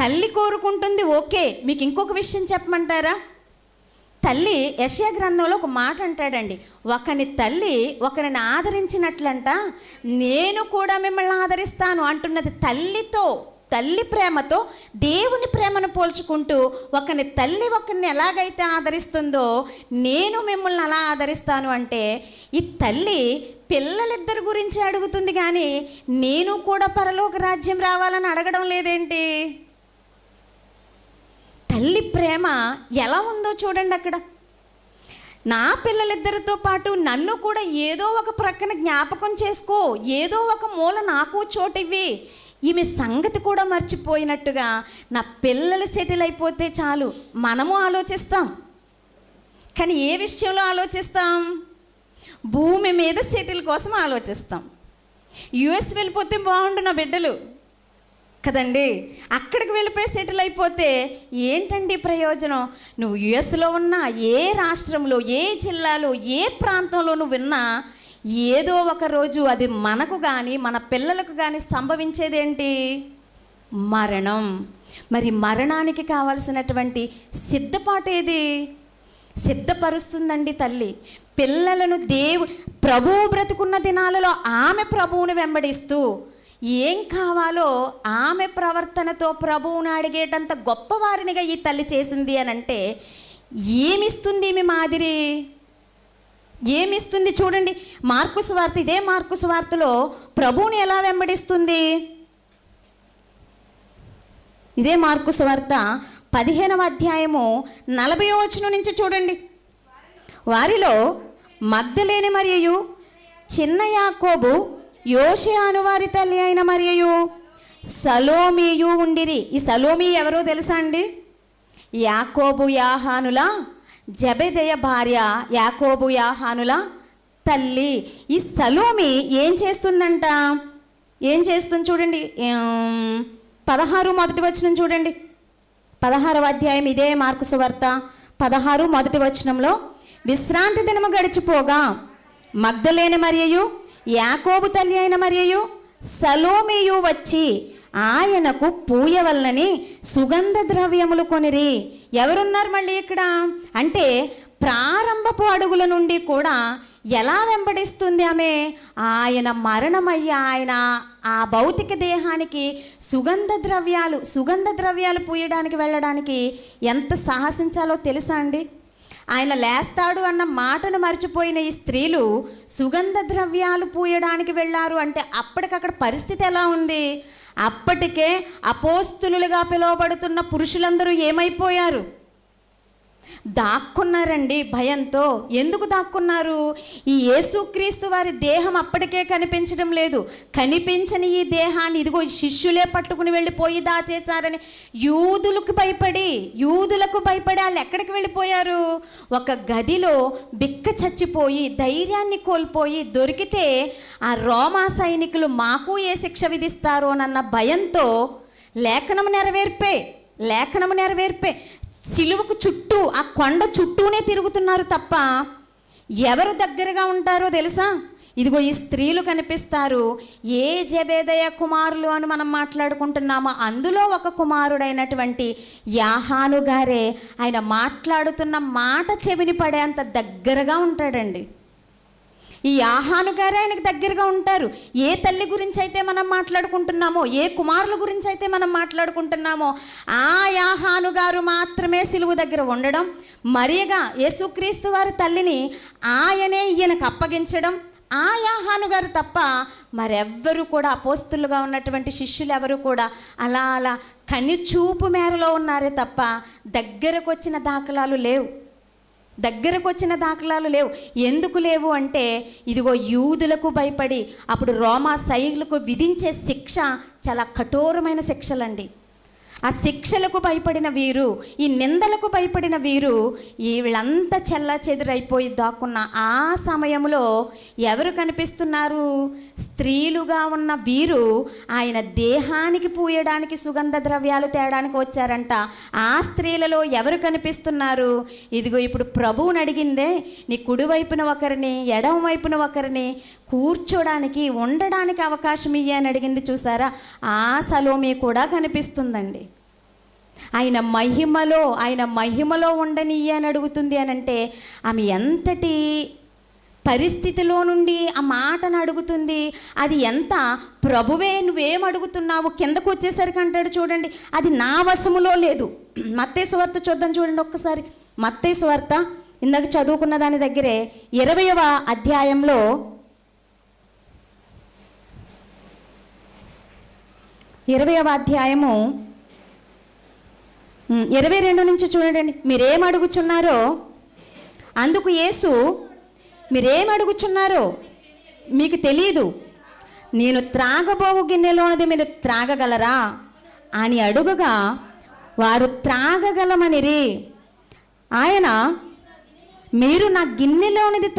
తల్లి కోరుకుంటుంది, ఓకే. మీకు ఇంకొక విషయం చెప్పమంటారా? తల్లి యెషయా గ్రంథంలో ఒక మాట అంటాడండి, ఒకని తల్లి ఒకరిని ఆదరించినట్లంట నేను కూడా మిమ్మల్ని ఆదరిస్తాను అంటున్నది. తల్లి ప్రేమతో దేవుని ప్రేమను పోల్చుకుంటూ ఒకని తల్లి ఒకరిని ఎలాగైతే ఆదరిస్తుందో నేను మిమ్మల్ని అలా ఆదరిస్తాను అంటే, ఈ తల్లి పిల్లలిద్దరి గురించి అడుగుతుంది కానీ నేను కూడా పరలోక రాజ్యం రావాలని అడగడం లేదేంటి? తల్లి ప్రేమ ఎలా ఉందో చూడండి. అక్కడ నా పిల్లలిద్దరితో పాటు నన్ను కూడా ఏదో ఒక ప్రక్కన జ్ఞాపకం చేసుకో, ఏదో ఒక మూల నాకు చోటివ్వి. ఈమె సంగతి కూడా మర్చిపోయినట్టుగా నా పిల్లలు సెటిల్ అయిపోతే చాలు మనము ఆలోచిస్తాం. కానీ ఏ విషయంలో ఆలోచిస్తాం? భూమి మీద సెటిల్ కోసం ఆలోచిస్తాం. యుఎస్ వెళ్ళిపోతే బాగుండు నా బిడ్డలు కదండి, అక్కడికి వెళ్ళిపోయి సెటిల్ అయిపోతే ఏంటండి ప్రయోజనం? నువ్వు యుఎస్లో ఉన్నా, ఏ రాష్ట్రంలో, ఏ జిల్లాలో, ఏ ప్రాంతంలో నువ్వు విన్నా ఏదో ఒక రోజు అది మనకు కానీ మన పిల్లలకు కానీ సంభవించేదేంటి? మరణం. మరి మరణానికి కావాల్సినటువంటి సిద్ధపాటు ఏది? సిద్ధపరుస్తుందండి తల్లి పిల్లలను. ప్రభువు బ్రతుకున్న దినాలలో ఆమె ప్రభువుని వెంబడిస్తూ ఏం కావాలో ఆమె ప్రవర్తనతో ప్రభువుని అడిగేటంత గొప్పవారినిగా ఈ తల్లి చేసింది అని అంటే ఏమిస్తుంది ఈమె మాదిరి? ఏమిస్తుంది చూడండి. మార్కు సువార్త, ఇదే మార్కు సువార్తలో ప్రభువుని ఎలా వెంబడిస్తుంది? ఇదే మార్కు సువార్త 15వ అధ్యాయము 40వ వచనం నుంచి చూడండి. వారిలో మగ్దలేని మరియు చిన్న యాకోబు, యోషే అనువారి తల్లి అయిన మరియు సలోమియు ఉండిరి. ఈ సలోమి ఎవరో తెలుసా అండి? యాకోబు యాహానుల జెబెదెయ భార్య, యాకోబు యాహానుల తల్లి. ఈ సలోమి ఏం చేస్తుందంట? ఏం చేస్తుంది చూడండి. 16 మొదటి వచనం చూడండి. 16వ అధ్యాయం ఇదే మార్కు సువార్త 16 మొదటి వచనంలో, విశ్రాంతి దినము గడిచిపోగా మగ్దలేని మరియు యాకోబు తల్లి అయిన మరియు సలోమియు వచ్చి ఆయనకు పూయవలనని సుగంధ ద్రవ్యములు కొనిరి. ఎవరున్నారు మళ్ళీ ఇక్కడ అంటే ప్రారంభపు అడుగుల నుండి కూడా ఎలా వెంబడిస్తుంది ఆమె? ఆయన మరణమయ్యి ఆయన ఆ భౌతిక దేహానికి సుగంధ ద్రవ్యాలు పూయడానికి వెళ్ళడానికి ఎంత సాహసించాలో తెలుసా అండి? ఆయన లేస్తాడు అన్న మాటను మర్చిపోయిన ఈ స్త్రీలు సుగంధ ద్రవ్యాలు పూయడానికి వెళ్ళారు అంటే అప్పటికక్కడ పరిస్థితి ఎలా ఉంది? అప్పటికే అపోస్తులుగా పిలువబడుతున్న పురుషులందరూ ఏమైపోయారు? దాక్కున్నారండి భయంతో. ఎందుకు దాక్కున్నారు? ఈ యేసుక్రీస్తు వారి దేహం అప్పటికే కనిపించడం లేదు. కనిపించని ఈ దేహాన్ని ఇదిగో శిష్యులే పట్టుకుని వెళ్ళిపోయి దాచేశారని యూదులకు భయపడి వాళ్ళు ఎక్కడికి వెళ్ళిపోయారు? ఒక గదిలో బిక్క చచ్చిపోయి ధైర్యాన్ని కోల్పోయి దొరికితే ఆ రోమా సైనికులు మాకు ఏ శిక్ష విధిస్తారోనన్న భయంతో లేఖనము నెరవేర్పే సిలువకు చుట్టూ ఆ కొండ చుట్టూనే తిరుగుతున్నారు తప్ప ఎవరు దగ్గరగా ఉంటారో తెలుసా? ఇదిగో ఈ స్త్రీలు కనిపిస్తారు. ఏ జెబెదయ కుమారులు అని మనం మాట్లాడుకుంటున్నామో అందులో ఒక కుమారుడైనటువంటి యాహాను గారే ఆయన మాట్లాడుతున్న మాట చెవిని పడేంత దగ్గరగా ఉంటాడండి. ఈ యాహాను గారే ఆయనకు దగ్గరగా ఉంటారు. ఏ తల్లి గురించి అయితే మనం మాట్లాడుకుంటున్నామో, ఏ కుమారుల గురించి అయితే మనం మాట్లాడుకుంటున్నామో ఆ యాహాను గారు మాత్రమే సిలువ దగ్గర ఉండడం, మరియగా యేసుక్రీస్తు వారి తల్లిని ఆయనే ఈయనకు అప్పగించడం, ఆ యాహాను గారు తప్ప మరెవ్వరూ కూడా అపోస్తులుగా ఉన్నటువంటి శిష్యులు ఎవరు కూడా అలా కనిచూపు మేరలో ఉన్నారే తప్ప దగ్గరకు వచ్చిన దాఖలాలు లేవు. ఎందుకు లేవు అంటే ఇదిగో యూదులకు భయపడి అప్పుడు రోమా సైనికులకు విధించే శిక్ష చాలా కఠోరమైన శిక్షలండి. ఆ శిక్షలకు భయపడిన వీరు, ఈ నిందలకు భయపడిన వీరు వీళ్ళంతా చెల్లా చెదురైపోయి దాక్కున్న ఆ సమయంలో ఎవరు కనిపిస్తున్నారు? స్త్రీలుగా ఉన్న వీరు ఆయన దేహానికి పూయడానికి సుగంధ ద్రవ్యాలు తేడానికి వచ్చారంట. ఆ స్త్రీలలో ఎవరు కనిపిస్తున్నారు? ఇదిగో ఇప్పుడు ప్రభువుని అడిగిందే, నీ కుడివైపున ఒకరిని ఎడమ వైపున ఒకరిని కూర్చోడానికి ఉండడానికి అవకాశం ఇయ్యని అడిగింది చూసారా? ఆ సలోమి కూడా కనిపిస్తుందండి. ఆయన మహిమలో ఉండనియ్య అని అడుగుతుంది అని అంటే ఆమె ఎంతటి పరిస్థితిలో నుండి ఆ మాటను అడుగుతుంది. అది ఎంత ప్రభువే నువ్వేం అడుగుతున్నావు కిందకు వచ్చేసరికి అంటాడు చూడండి, అది నా వశములో లేదు. మత్తయి సువార్త చూద్దాం చూడండి ఒక్కసారి. మత్తయి సువార్త ఇందాక చదువుకున్న దాని దగ్గరే 20వ అధ్యాయంలో 20వ అధ్యాయము 22 నుంచి చూడండి. మీరేం అడుగుచున్నారో అందుకు యేసు, మీరేం అడుగుచున్నారో మీకు తెలియదు, నేను త్రాగబోవు గిన్నెలోనిది మీరు త్రాగగలరా అని అడుగగా వారు త్రాగగలమనిరి. ఆయన, మీరు నా గిన్నెలోనిది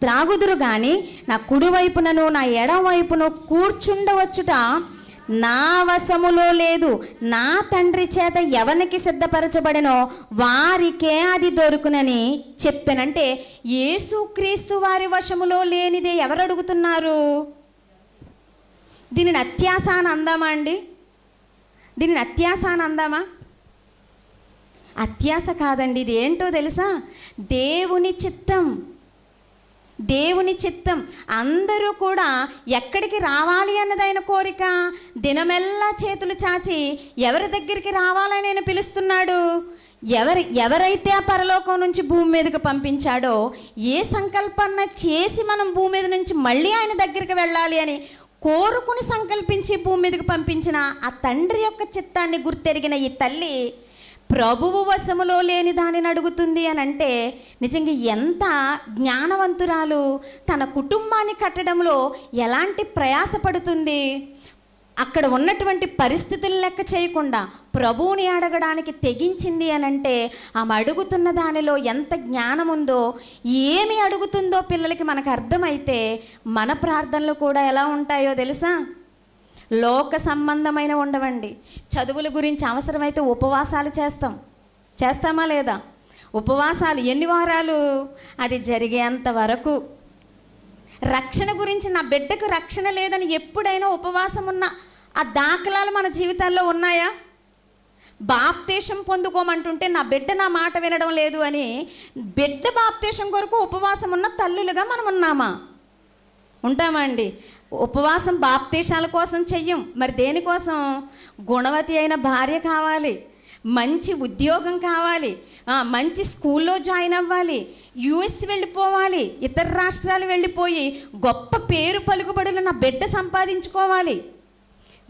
త్రాగుదురు కానీ నా కుడివైపునను నా ఎడమ వైపును కూర్చుండవచ్చుట నా వశములో లేదు. నా తండ్రి చేత ఎవరికి సిద్ధపరచబడినో వారికే అది దొరుకునని చెప్పానంటే యేసుక్రీస్తు వారి వశములో లేనిదే ఎవరు అడుగుతున్నారు? దీనిని అత్యాశ అని అందామా అండి? దీనిని అత్యాశ అని అందామా? అత్యాశ కాదండి. ఇది ఏంటో తెలుసా? దేవుని చిత్తం. అందరూ కూడా ఎక్కడికి రావాలి అన్నది ఆయన కోరిక. దినమెల్లా చేతులు చాచి ఎవరి దగ్గరికి రావాలని ఆయన పిలుస్తున్నాడు. ఎవరైతే ఆ పరలోకం నుంచి భూమి మీదకి పంపించాడో, ఏ సంకల్పన చేసి మనం భూమి మీద నుంచి మళ్ళీ ఆయన దగ్గరికి వెళ్ళాలి అని కోరుకుని సంకల్పించి భూమి మీదకి పంపించిన ఆ తండ్రి యొక్క చిత్తాన్ని గుర్తెరిగిన ఈ తల్లి ప్రభువు వశములో లేని దానిని అడుగుతుంది అని అంటే నిజంగా ఎంత జ్ఞానవంతురాలు, తన కుటుంబాన్ని కట్టడంలో ఎలాంటి ప్రయాసపడుతుంది. అక్కడ ఉన్నటువంటి పరిస్థితులను లెక్క చేయకుండా ప్రభువుని అడగడానికి తెగించింది అని అంటే ఆమె అడుగుతున్న దానిలో ఎంత జ్ఞానం ఉందో, ఏమి అడుగుతుందో పిల్లలకి మనకు అర్థమైతే మన ప్రార్థనలు కూడా ఎలా ఉంటాయో తెలుసా? లోక సంబంధమైన ఉండవండి. చదువుల గురించి అవసరమైతే ఉపవాసాలు చేస్తామా లేదా? ఉపవాసాలు ఎన్ని వారాలు? అది జరిగేంత వరకు. రక్షణ గురించి, నా బిడ్డకు రక్షణ లేదని ఎప్పుడైనా ఉపవాసం ఉన్న ఆ దాఖలాలు మన జీవితాల్లో ఉన్నాయా? బాప్తీసం పొందుకోమంటుంటే నా బిడ్డ నా మాట వినడం లేదు అని బిడ్డ బాప్తీసం కొరకు ఉపవాసం ఉన్న తల్లులుగా మనం ఉన్నామా? ఉంటామా అండి? ఉపవాసం బాప్తీసాల కోసం చెయ్యం, మరి దేనికోసం? గుణవతి అయిన భార్య కావాలి, మంచి ఉద్యోగం కావాలి, మంచి స్కూల్లో జాయిన్ అవ్వాలి, యుఎస్ వెళ్ళిపోవాలి, ఇతర రాష్ట్రాలు వెళ్ళిపోయి గొప్ప పేరు పలుకుబడులు నా బిడ్డ సంపాదించుకోవాలి.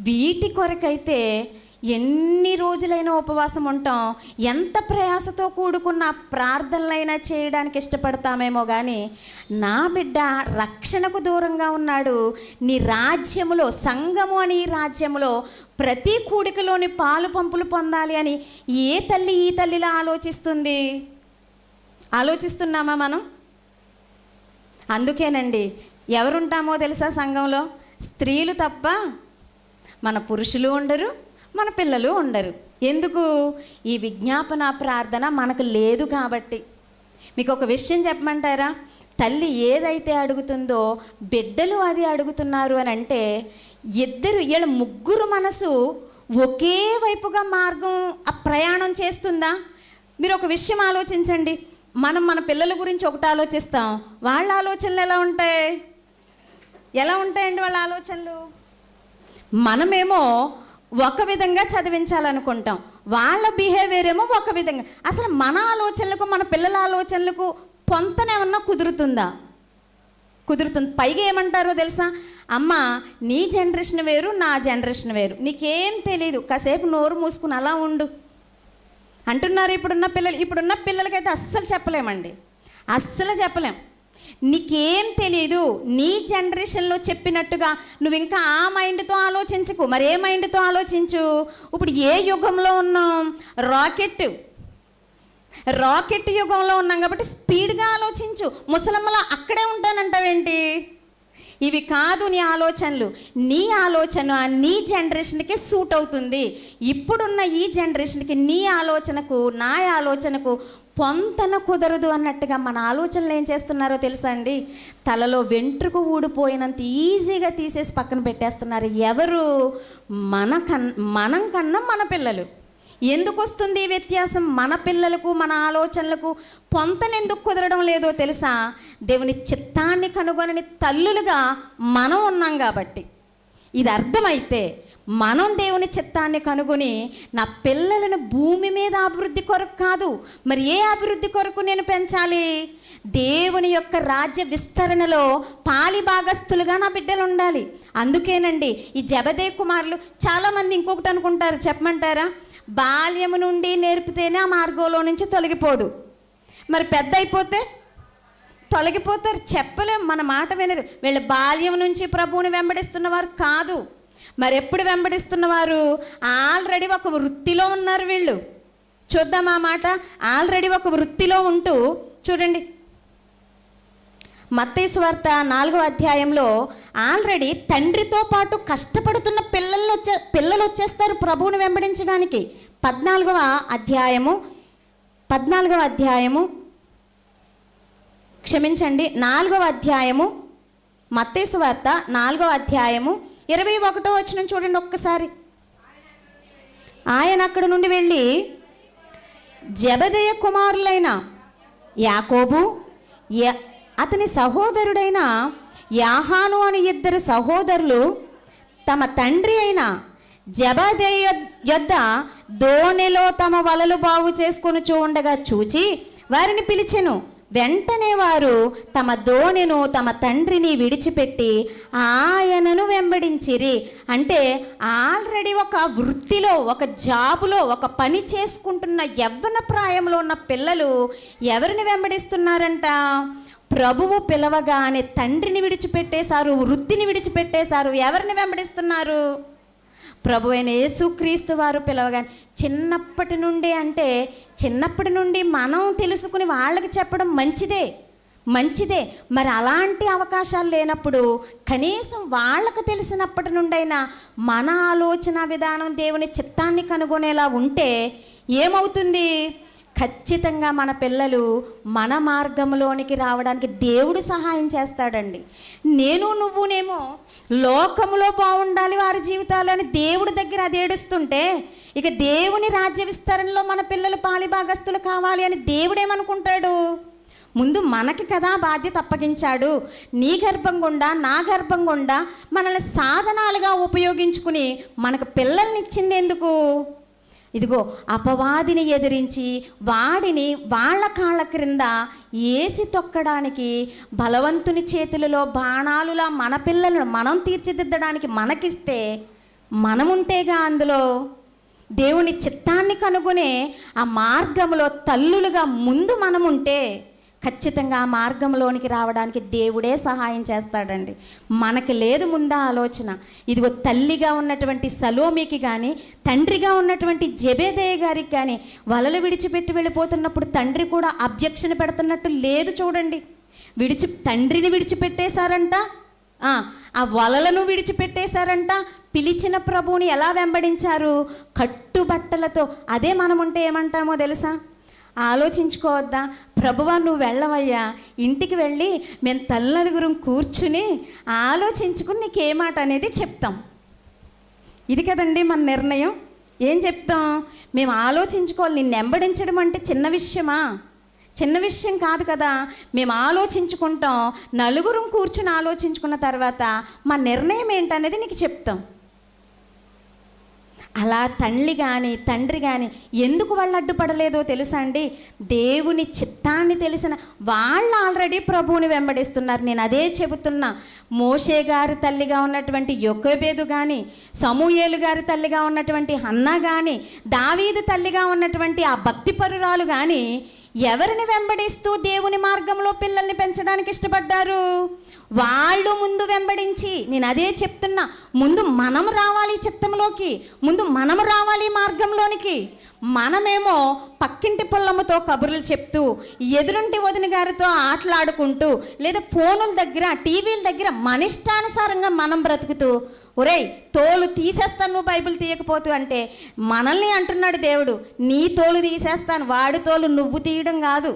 వీటి కొరకైతే ఎన్ని రోజులైనా ఉపవాసం ఉంటాం, ఎంత ప్రయాసతో కూడుకున్న ప్రార్థనలైనా చేయడానికి ఇష్టపడతామేమో కానీ నా బిడ్డ రక్షణకు దూరంగా ఉన్నాడు, నీ రాజ్యములో, సంఘము అని ఈ రాజ్యములో ప్రతి కూడికలోని పాలు పంపులు పొందాలి అని ఏ తల్లి ఈ తల్లిలా ఆలోచిస్తుంది? ఆలోచిస్తున్నామా మనం? అందుకేనండి ఎవరుంటామో తెలుసా సంఘంలో? స్త్రీలు తప్ప మన పురుషులు ఉండరు, మన పిల్లలు ఉండరు. ఎందుకు? ఈ విజ్ఞాపన ప్రార్థన మనకు లేదు కాబట్టి. మీకు ఒక విషయం చెప్పమంటారా? తల్లి ఏదైతే అడుగుతుందో బిడ్డలు అది అడుగుతున్నారు అని అంటే వీళ్ళ ముగ్గురు మనసు ఒకే వైపుగా మార్గం ప్రయాణం చేస్తుందా? మీరు ఒక విషయం ఆలోచించండి. మనం మన పిల్లల గురించి ఒకటి ఆలోచిస్తాం, వాళ్ళ ఆలోచనలు ఎలా ఉంటాయండి వాళ్ళ ఆలోచనలు? మనమేమో ఒక విధంగా చదివించాలనుకుంటాం, వాళ్ళ బిహేవియర్ ఏమో ఒక విధంగా. అసలు మన ఆలోచనలకు మన పిల్లల ఆలోచనలకు పొంతనేమన్నా కుదురుతుందా? కుదురుతుంది. పైగా ఏమంటారో తెలుసా? అమ్మ, నీ జనరేషన్ వేరు, నా జనరేషన్ వేరు, నీకేం తెలీదు, కాసేపు నోరు మూసుకుని అలా ఉండు అంటున్నారు ఇప్పుడున్న పిల్లలకైతే అస్సలు చెప్పలేమండి, అస్సలు చెప్పలేం. నీకేం తెలీదు, నీ జనరేషన్లో చెప్పినట్టుగా నువ్వు ఇంకా ఆ మైండ్తో ఆలోచించకు, మరి ఏ మైండ్తో ఆలోచించు? ఇప్పుడు ఏ యుగంలో ఉన్నాం? రాకెట్ యుగంలో ఉన్నాం కాబట్టి స్పీడ్గా ఆలోచించు. ముసలమ్మలా అక్కడే ఉంటానంటావేంటి? ఇవి కాదు నీ ఆలోచనలు. నీ ఆలోచన నీ జనరేషన్కి సూట్ అవుతుంది. ఇప్పుడున్న ఈ జనరేషన్కి నీ ఆలోచనకు నా ఆలోచనకు పొంతన కుదరదు అన్నట్టుగా మన ఆలోచనలు ఏం చేస్తున్నారో తెలుసా అండి? తలలో వెంట్రుకు ఊడిపోయినంత ఈజీగా తీసేసి పక్కన పెట్టేస్తున్నారు. ఎవరు? మనం కన్నా మన పిల్లలు. ఎందుకు వస్తుంది ఈ వ్యత్యాసం? మన పిల్లలకు మన ఆలోచనలకు పొంతనెందుకు కుదరడం లేదో తెలుసా? దేవుని చిత్తాన్ని కనుగొనని తల్లులుగా మనం ఉన్నాం కాబట్టి. ఇది అర్థమైతే మనం దేవుని చిత్తాన్ని కనుగొని నా పిల్లలను భూమి మీద అభివృద్ధి కొరకు కాదు, మరి ఏ అభివృద్ధి కొరకు నేను పెంచాలి? దేవుని యొక్క రాజ్య విస్తరణలో పాలి భాగస్థులుగా నా బిడ్డలు ఉండాలి. అందుకేనండి ఈ జెబెదయి కుమారులు చాలామంది ఇంకొకటి అనుకుంటారు, చెప్పమంటారా? బాల్యము నుండి నేర్పితేనే ఆ మార్గంలో నుంచి తొలగిపోడు, మరి పెద్ద అయిపోతే తొలగిపోతారు. చెప్పలేం, మన మాట వినరు. వీళ్ళు బాల్యం నుంచి ప్రభువుని వెంబడిస్తున్నవారు కాదు. మరి ఎప్పుడు వెంబడిస్తున్నవారు? ఆల్రెడీ ఒక వృత్తిలో ఉన్నారు వీళ్ళు. చూద్దాం ఆ మాట. ఆల్రెడీ ఒక వృత్తిలో ఉంటూ చూడండి, మత్తయి సువార్త 4వ అధ్యాయంలో ఆల్రెడీ తండ్రితో పాటు కష్టపడుతున్న పిల్లలు వచ్చేస్తారు ప్రభువుని వెంబడించడానికి. 14వ అధ్యాయము క్షమించండి 4వ అధ్యాయము మత్తయి సువార్త 4వ అధ్యాయము 21వ వచనం చూడండి ఒక్కసారి. ఆయన అక్కడ నుండి వెళ్ళి జెబెదయి కుమారులైన యాకోబు అతని సహోదరుడైన యాహాను అని 2 సహోదరులు తమ తండ్రి అయిన జెబెదయి యొద్ద దోణిలో తమ వలలు బాగు చేసుకొని ఉండగా చూచి వారిని పిలిచెను. వెంటనే వారు తమ దోణిను తమ తండ్రిని విడిచిపెట్టి ఆయనను వెంబడించిరి. వెంబడించిరి అంటే ఆల్రెడీ ఒక వృత్తిలో, ఒక జాబులో, ఒక పని చేసుకుంటున్న యవ్వన ప్రాయంలో ఉన్న పిల్లలు ఎవరిని వెంబడిస్తున్నారంట? ప్రభువు పిలవగానే తండ్రిని విడిచిపెట్టేశారు, వృత్తిని విడిచిపెట్టేశారు. ఎవరిని వెంబడిస్తున్నారు? ప్రభు అయిన యేసుక్రీస్తు వారు పిలవగానే. చిన్నప్పటి నుండి అంటే చిన్నప్పటి నుండి మనం తెలుసుకుని వాళ్ళకి చెప్పడం మంచిదే. మరి అలాంటి అవకాశాలు లేనప్పుడు కనీసం వాళ్ళకు తెలిసినప్పటి నుండైనా మన ఆలోచన విధానం దేవుని చిత్తాన్ని కనుగొనేలా ఉంటే ఏమవుతుంది? ఖచ్చితంగా మన పిల్లలు మన మార్గంలోనికి రావడానికి దేవుడు సహాయం చేస్తాడండి. నువ్వునేమో లోకములో బాగుండాలి వారి జీవితాలు అని దేవుడి దగ్గర అది ఏడుస్తుంటే, ఇక దేవుని రాజ్య విస్తరణలో మన పిల్లలు పాలిభాగస్తులు కావాలి అని దేవుడేమనుకుంటాడు? ముందు మనకి కదా బాధ్యత అప్పగించాడు. నీ గర్భం గుండా, నా గర్భం గుండా మనల్ని సాధనాలుగా ఉపయోగించుకుని మనకు పిల్లల్ని ఇచ్చింది ఎందుకు? ఇదిగో అపవాదిని ఎదిరించి వాడిని వాళ్ళ కాళ్ళ క్రింద ఏసి తొక్కడానికి, బలవంతుని చేతులలో బాణాలులా మన పిల్లలను మనం తీర్చిదిద్దడానికి మనకిస్తే మనముంటేగా అందులో దేవుని చిత్తాన్ని కనుగొనే ఆ మార్గంలో తల్లులుగా ముందు మనముంటే ఖచ్చితంగా ఆ మార్గంలోనికి రావడానికి దేవుడే సహాయం చేస్తాడండి. మనకి లేదు ముందా ఆలోచన. ఇదిగో తల్లిగా ఉన్నటువంటి సలోమికి కానీ, తండ్రిగా ఉన్నటువంటి జెబెదయి గారికి కానీ వలలు విడిచిపెట్టి వెళ్ళిపోతున్నప్పుడు తండ్రి కూడా అబ్జెక్షన్ పెడుతున్నట్టు లేదు చూడండి. తండ్రిని విడిచిపెట్టేశారంట, ఆ వలలను విడిచిపెట్టేశారంట. పిలిచిన ప్రభువుని ఎలా వెంబడించారు? కట్టుబట్టలతో. అదే మనముంటే ఏమంటామో తెలుసా? ఆలోచించుకోవద్దా? ప్రభువా నువ్వు వెళ్ళవయ్యా, ఇంటికి వెళ్ళి మేము తల్లినలుగురం కూర్చుని ఆలోచించుకుని నీకు ఏ మాట అనేది చెప్తాం. ఇది కదండి మన నిర్ణయం. ఏం చెప్తాం? మేము ఆలోచించుకోవాలి. నిన్ను వెంబడించడం అంటే చిన్న విషయమా? చిన్న విషయం కాదు కదా. మేము ఆలోచించుకుంటాం, నలుగురం కూర్చుని ఆలోచించుకున్న తర్వాత మా నిర్ణయం ఏంటనేది నీకు చెప్తాం. అలా తండ్రి కానీ ఎందుకు వాళ్ళు అడ్డుపడలేదో తెలుసా అండి? దేవుని చిత్తాన్ని తెలిసిన వాళ్ళు ఆల్రెడీ ప్రభువుని వెంబడిస్తున్నారు. నేను అదే చెబుతున్నా. మోషే గారి తల్లిగా ఉన్నటువంటి యొకోబేదు కానీ, సమూయేలు గారి తల్లిగా ఉన్నటువంటి హన్నా కానీ, దావీదు తల్లిగా ఉన్నటువంటి ఆ భక్తిపరురాలు కానీ ఎవరిని వెంబడిస్తూ దేవుని మార్గంలో పిల్లల్ని పెంచడానికి ఇష్టపడ్డారు? వాళ్ళు ముందు వెంబడించి. నేను అదే చెప్తున్నా, ముందు మనం రావాలి చిత్తంలోకి, ముందు మనం రావాలి మార్గంలోనికి. మనమేమో పక్కింటి పొల్లమ్మతో కబుర్లు చెప్తూ, ఎదురుంటి వదిన గారితో ఆటలాడుకుంటూ, లేదా ఫోనుల దగ్గర, టీవీల దగ్గర మన ఇష్టానుసారంగా మనం బ్రతుకుతూ, ఒరేయ్ తోలు తీసేస్తాను నువ్వు బైబిల్ తీయకపోతూ అంటే మనల్ని అంటున్నాడు దేవుడు, నీ తోలు తీసేస్తాను, వాడి తోలు నువ్వు తీయడం కాదు.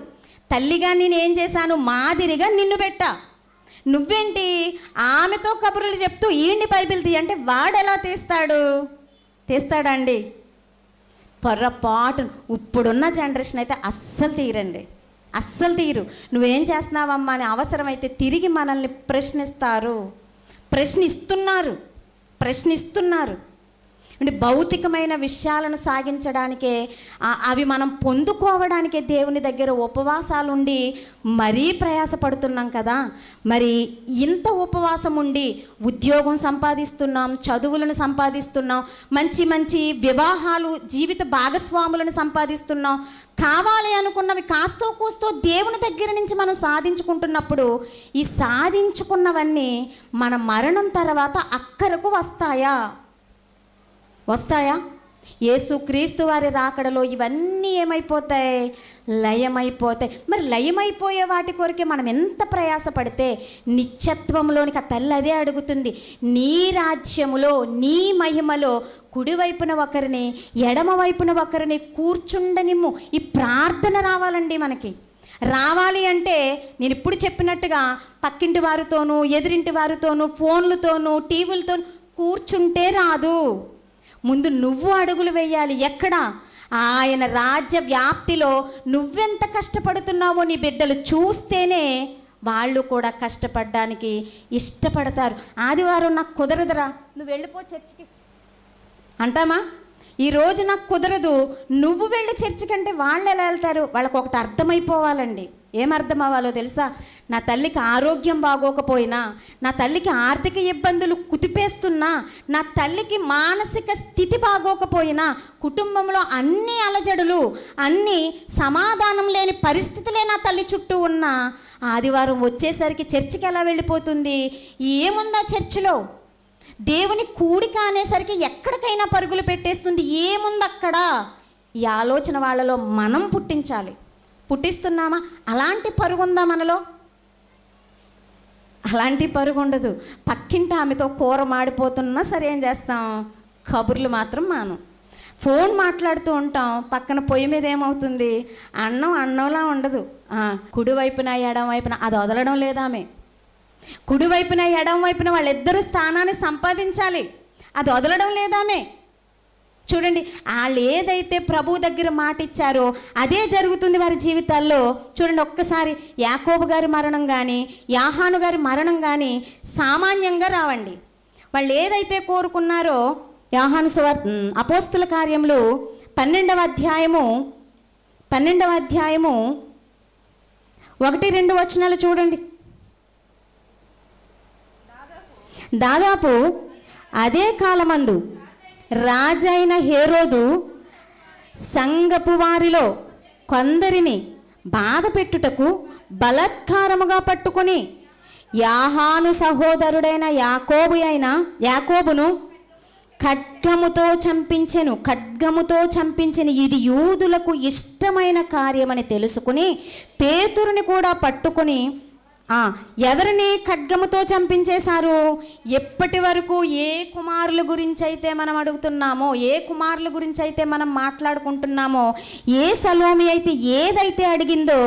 తల్లిగా నేనేం చేశాను? మాదిరిగా నిన్ను పెట్టా. నువ్వేంటి ఆమెతో కబుర్లు చెప్తూ ఈయన్ని బైబిల్ తీయంటే వాడు ఎలా తీస్తాడండి? పొర్రపాటు. ఇప్పుడున్న జనరేషన్ అయితే అస్సలు తీరండి, అస్సలు తీరు. నువ్వేం చేస్తున్నావమ్మా అని అవసరమైతే తిరిగి మనల్ని ప్రశ్నిస్తున్నారు. అంటే భౌతికమైన విషయాలను సాగించడానికే, అవి మనం పొందుకోవడానికే దేవుని దగ్గర ఉపవాసాలు ఉండి మరీ ప్రయాసపడుతున్నాం కదా. మరి ఇంత ఉపవాసం ఉండి ఉద్యోగం సంపాదిస్తున్నాం, చదువులను సంపాదిస్తున్నాం, మంచి మంచి వివాహాలు, జీవిత భాగస్వాములను సంపాదిస్తున్నాం. కావాలి అనుకున్నవి కాస్తో కూస్తో దేవుని దగ్గర నుంచి మనం సాధించుకుంటున్నప్పుడు ఈ సాధించుకున్నవన్నీ మన మరణం తర్వాత అక్కరకు వస్తాయా? యేసుక్రీస్తు వారి రాకడలో ఇవన్నీ ఏమైపోతాయి? లయమైపోతాయి. మరి లయమైపోయే వాటి కొరకే మనం ఎంత ప్రయాసపడితే నిత్యత్వంలోనికి ఆ తల్లి అదే అడుగుతుంది. నీ రాజ్యములో, నీ మహిమలో కుడివైపున ఒకరిని, ఎడమ వైపున ఒకరిని కూర్చుండనిమ్ము. ఈ ప్రార్థన రావాలండి మనకి. రావాలి అంటే నేను ఇప్పుడు చెప్పినట్టుగా పక్కింటి వారితోనూ, ఎదురింటి వారితోనూ, ఫోన్లతోనూ, టీవీలతోనూ కూర్చుంటే రాదు. ముందు నువ్వు అడుగులు వేయాలి. ఎక్కడ? ఆయన రాజ్య వ్యాప్తిలో నువ్వెంత కష్టపడుతున్నావో నీ బిడ్డలు చూస్తేనే వాళ్ళు కూడా కష్టపడడానికి ఇష్టపడతారు. ఆదివారం నాకు కుదరదురా, నువ్వు వెళ్ళిపో చర్చికి అంటామా? ఈరోజు నాకు కుదరదు, నువ్వు వెళ్ళి చర్చి కంటే వాళ్ళు ఎలా వెళ్తారు? వాళ్ళకు ఒకటి అర్థమైపోవాలండి. ఏమర్థం అవ్వాలో తెలుసా? నా తల్లికి ఆరోగ్యం బాగోకపోయినా, నా తల్లికి ఆర్థిక ఇబ్బందులు కుదిపేస్తున్నా, నా తల్లికి మానసిక స్థితి బాగోకపోయినా, కుటుంబంలో అన్ని అలజడులు, అన్ని సమాధానం లేని పరిస్థితులే నా తల్లి చుట్టూ ఉన్నా, ఆదివారం వచ్చేసరికి చర్చికి ఎలా వెళ్ళిపోతుంది? ఏముందా చర్చిలో? దేవుని కూడిక అనేసరికి ఎక్కడికైనా పరుగులు పెట్టేస్తుంది. ఏముంది అక్కడ? ఈ ఆలోచన వాళ్ళలో మనం పుట్టించాలి. పుట్టిస్తున్నామా? అలాంటి పరుగు ఉందా మనలో? అలాంటి పరుగు ఉండదు. పక్కింటి ఆమెతో కూర మాడిపోతున్నా సరే ఏం చేస్తాం? కబుర్లు మాత్రం మాను. ఫోన్ మాట్లాడుతూ ఉంటాం, పక్కన పొయ్యి మీద ఏమవుతుంది? అన్నంలా ఉండదు. కుడివైపున ఎడం వైపున అది వదలడం లేదా? ఆమె కుడివైపున ఎడం వైపున వాళ్ళిద్దరు స్థానాన్ని సంపాదించాలి, అది వదలడం లేదామే. చూడండి, వాళ్ళు ఏదైతే ప్రభు దగ్గర మాట ఇచ్చారో అదే జరుగుతుంది వారి జీవితాల్లో. చూడండి, ఒక్కసారి యాకోబు గారి మరణం కానీ, యాహాను గారి మరణం కానీ సామాన్యంగా రావండి. వాళ్ళు ఏదైతే కోరుకున్నారో, యాహాను అపోస్తుల కార్యములు 12వ అధ్యాయము 1-2 వచనాలు చూడండి. దాదాపు అదే కాలమందు రాజైన హేరోదు సంగపు వారిలో కొందరిని బాధ పెట్టుటకు బలాత్కారముగా పట్టుకొని యాహాను సహోదరుడైన యాకోబును ఖడ్గముతో చంపించెను. ఇది యూదులకు ఇష్టమైన కార్యమని తెలుసుకుని పేతురుని కూడా పట్టుకొని, ఎవరిని ఖడ్గముతో చంపించేశారు? ఎప్పటి వరకు ఏ కుమారుల గురించి అయితే మనం అడుగుతున్నామో, ఏ కుమారుల గురించి అయితే మనం మాట్లాడుకుంటున్నామో, ఏ సలోమి అయితే ఏదైతే అడిగిందో,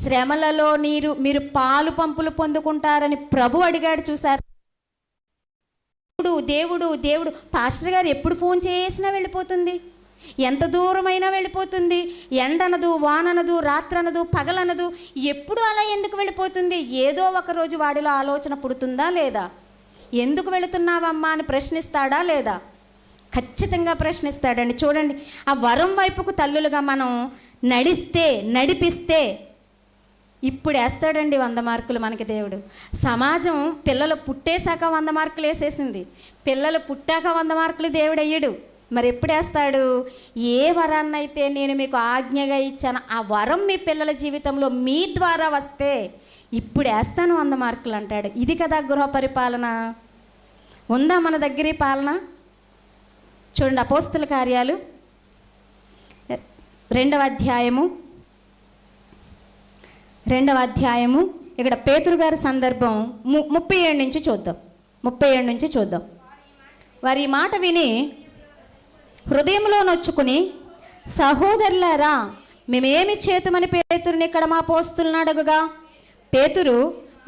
శ్రమలలో మీరు పాలు పంపులు పొందుకుంటారని ప్రభు అడిగాడు. చూశారు? దేవుడు పాస్టర్ గారు ఎప్పుడు ఫోన్ చేసినా వెళ్ళిపోతుంది, ఎంత దూరమైనా వెళ్ళిపోతుంది. ఎండనదు, వాననదు, రాత్రనదు, పగలనదు. ఎప్పుడు అలా ఎందుకు వెళ్ళిపోతుంది? ఏదో ఒక రోజు వాడిలో ఆలోచన పుడుతుందా లేదా? ఎందుకు వెళుతున్నావమ్మా అని ప్రశ్నిస్తాడా లేదా? ఖచ్చితంగా ప్రశ్నిస్తాడండి. చూడండి, ఆ వరం వైపుకు తల్లులుగా మనం నడిపిస్తే ఇప్పుడు వేస్తాడండి 100 మార్కులు మనకి దేవుడు. సమాజం పిల్లలు పుట్టేశాక 100 మార్కులు వేసేసింది. పిల్లలు పుట్టాక 100 మార్కులు దేవుడు అయ్యాడు. మరి ఎప్పుడు వేస్తాడు? ఏ వరాన్నైతే నేను మీకు ఆజ్ఞగా ఇచ్చాను ఆ వరం మీ పిల్లల జీవితంలో మీ ద్వారా వస్తే ఇప్పుడు వేస్తాను 100 మార్కులు అంటాడు. ఇది కదా గృహ పరిపాలన. ఉందా మన దగ్గర ఈ పాలన? చూడండి, అపోస్తుల కార్యాలు 2వ అధ్యాయము ఇక్కడ పేతురు గారి సందర్భం 37 నుంచి చూద్దాం. వారి మాట విని హృదయంలో నొచ్చుకుని, సహోదరులారా, మేమేమి చేతుమని పేతురుని ఇక్కడ మా అపోస్తులను అడగగా, పేతురు,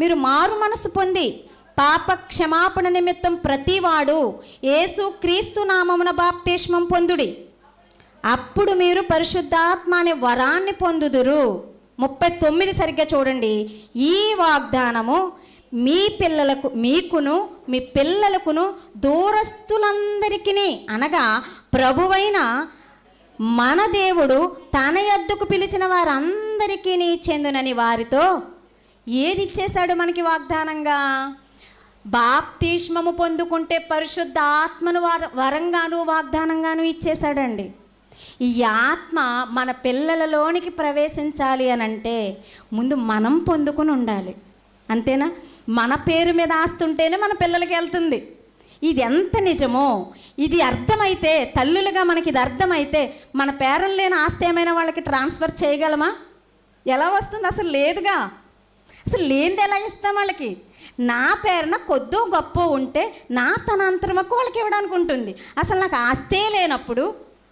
మీరు మారు మనసు పొంది పాప క్షమాపణ నిమిత్తం ప్రతివాడు యేసు క్రీస్తు నామమున బాప్తిస్మం పొందుడి, అప్పుడు మీరు పరిశుద్ధాత్మ అనే వరాన్ని పొందుదురు. 39 సరిగ్గా చూడండి. ఈ వాగ్దానము మీకును మీ పిల్లలకును దూరస్తులందరికీ, అనగా ప్రభువైన మన దేవుడు తన యొద్దకు పిలిచిన వారందరికీ చెందునని వారితో ఏది ఇచ్చేశాడు మనకి వాగ్దానంగా? బాప్తిస్మము పొందుకుంటే పరిశుద్ధ ఆత్మను వరంగాను వాగ్దానంగాను ఇచ్చేశాడండి. ఈ ఆత్మ మన పిల్లలలోనికి ప్రవేశించాలి అని అంటే ముందు మనం పొందుకుని ఉండాలి. అంతేనా? మన పేరు మీద ఆస్తుంటేనే మన పిల్లలకి వెళ్తుంది. ఇది ఎంత నిజమో ఇది అర్థమైతే, తల్లులుగా మనకి ఇది అర్థమైతే, మన పేరం లేని ఆస్తి ఏమైనా వాళ్ళకి ట్రాన్స్ఫర్ చేయగలమా? ఎలా వస్తుంది? అసలు లేదుగా. అసలు లేనిది ఎలా ఇస్తాం వాళ్ళకి? నా పేరున కొద్దో గొప్ప ఉంటే నా తనంతరమకు వాళ్ళకి ఇవ్వడానికి ఉంటుంది. అసలు నాకు ఆస్తే లేనప్పుడు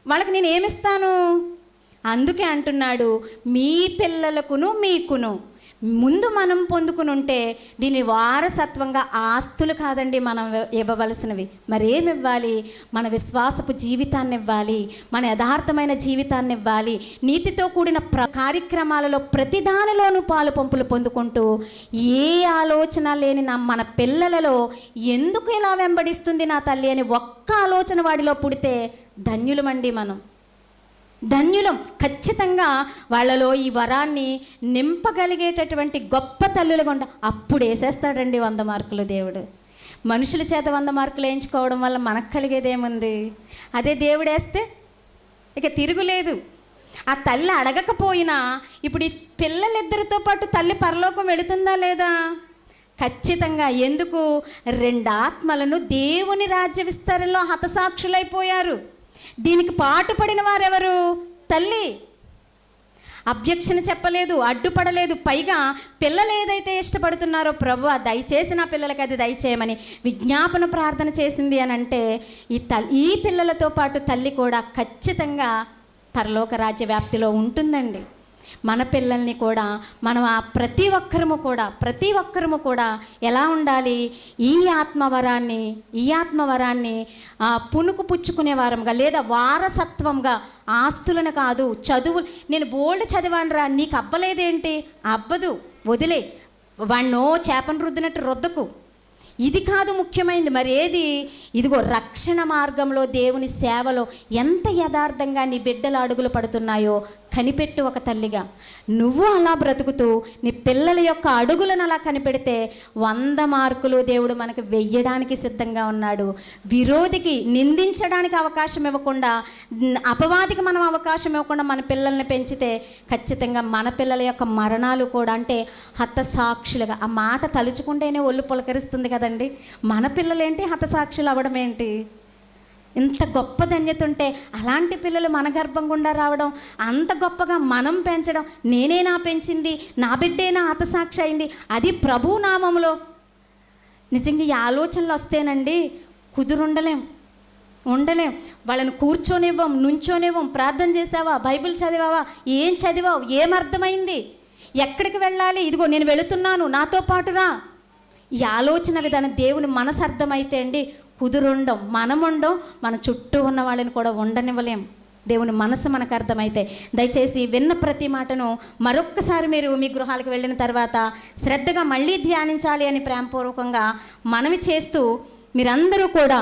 వాళ్ళకి నేను ఏమిస్తాను? అందుకే అంటున్నాడు, మీ పిల్లలకును మీకును ముందు మనం పొందుకుని ఉంటే దీని వారసత్వంగా ఆస్తులు కాదండి మనం ఇవ్వవలసినవి. మరి ఏమి ఇవ్వాలి? మన విశ్వాసపు జీవితాన్ని ఇవ్వాలి, మన యథార్థమైన జీవితాన్ని ఇవ్వాలి, నీతితో కూడిన కార్యక్రమాలలో ప్రతి దానిలోనూ పాలు పంపులు పొందుకుంటూ, ఏ ఆలోచన లేని మన పిల్లలలో ఎందుకు ఇలా వెంబడిస్తుంది నా తల్లి అని ఒక్క ఆలోచన వాడిలో పుడితే ధన్యులమండి మనం. ధన్యులం. ఖచ్చితంగా వాళ్ళలో ఈ వరాన్ని నింపగలిగేటటువంటి గొప్ప తల్లులుగా ఉంటా. అప్పుడు వేసేస్తాడండి 100 మార్కులు దేవుడు. మనుషుల చేత 100 మార్కులు వేయించుకోవడం వల్ల మనకు కలిగేదేముంది? అదే దేవుడు వేస్తే ఇక తిరుగులేదు. ఆ తల్లి అడగకపోయినా ఇప్పుడు ఈ పిల్లలిద్దరితో పాటు తల్లి పరలోకం వెళుతుందా లేదా? ఖచ్చితంగా. ఎందుకు? 2 ఆత్మలను దేవుని రాజ్య విస్తరణలో హతసాక్షులైపోయారు. దీనికి పాటుపడిన వారెవరు? తల్లి. అబ్జెక్షన్ చెప్పలేదు, అడ్డుపడలేదు. పైగా పిల్లలు ఏదైతే ఇష్టపడుతున్నారో ప్రభువా దయచేసి నా పిల్లలకి అది దయచేయమని విజ్ఞాపన ప్రార్థన చేసింది అని అంటే ఈ పిల్లలతో పాటు తల్లి కూడా ఖచ్చితంగా పరలోక రాజ్య వ్యాప్తిలో ఉంటుందండి. మన పిల్లల్ని కూడా మనం ప్రతి ఒక్కరము కూడా ఎలా ఉండాలి? ఈ ఆత్మవరాన్ని పుణుకు పుచ్చుకునే వారంగా, లేదా వారసత్వంగా, ఆస్తులను కాదు, చదువు. నేను బోల్డ్ చదివానురా, నీకు అబ్బలేదేంటి? అబ్బదు, వదిలే. వాణ్ణో చేపను రుద్దినట్టు రుద్దకు. ఇది కాదు ముఖ్యమైనది. మరి ఏది? ఇదిగో రక్షణ మార్గంలో దేవుని సేవలో ఎంత యథార్థంగా నీ బిడ్డలు అడుగులు పడుతున్నాయో కనిపెట్టు. ఒక తల్లిగా నువ్వు అలా బ్రతుకుతూ నీ పిల్లల యొక్క అడుగులను అలా కనిపెడితే 100 మార్కులు దేవుడు మనకు వెయ్యడానికి సిద్ధంగా ఉన్నాడు. విరోధికి నిందించడానికి అవకాశం ఇవ్వకుండా, అపవాదికి మనం అవకాశం ఇవ్వకుండా మన పిల్లల్ని పెంచితే ఖచ్చితంగా మన పిల్లల యొక్క మరణాలు కూడా, అంటే హతసాక్షులుగా, ఆ మాట తలుచుకుంటేనే ఒళ్ళు పులకరిస్తుంది కదండి. మన పిల్లలేంటి హతసాక్షులు అవ్వడం ఏంటి? ఇంత గొప్ప ధన్యత ఉంటే అలాంటి పిల్లలు మన గర్భం గుండా రావడం, అంత గొప్పగా మనం పెంచడం, నేనేనా పెంచింది, నా బిడ్డేనా హతసాక్షి అయింది, అది ప్రభు నామంలో. నిజంగా ఈ ఆలోచనలు వస్తేనండి ఉండలేం. వాళ్ళని కూర్చోనివ్వం, నుంచోనివ్వం. ప్రార్థన చేసావా? బైబిల్ చదివావా? ఏం చదివావు? ఏమర్థమైంది? ఎక్కడికి వెళ్ళాలి? ఇదిగో నేను వెళుతున్నాను, నాతో పాటు రా. ఈ ఆలోచన విధానం దేవుని మనసు అర్థమైతే అండి కుదురుండం, మనముండం, మన చుట్టూ ఉన్న వాళ్ళని కూడా ఉండనివ్వలేం. దేవుని మనసు మనకు అర్థమైతే దయచేసి విన్న ప్రతి మాటను మరొక్కసారి మీరు మీ గృహాలకు వెళ్ళిన తర్వాత శ్రద్ధగా మళ్ళీ ధ్యానించాలి అని ప్రేమపూర్వకంగా మనవి చేస్తూ, మీరందరూ కూడా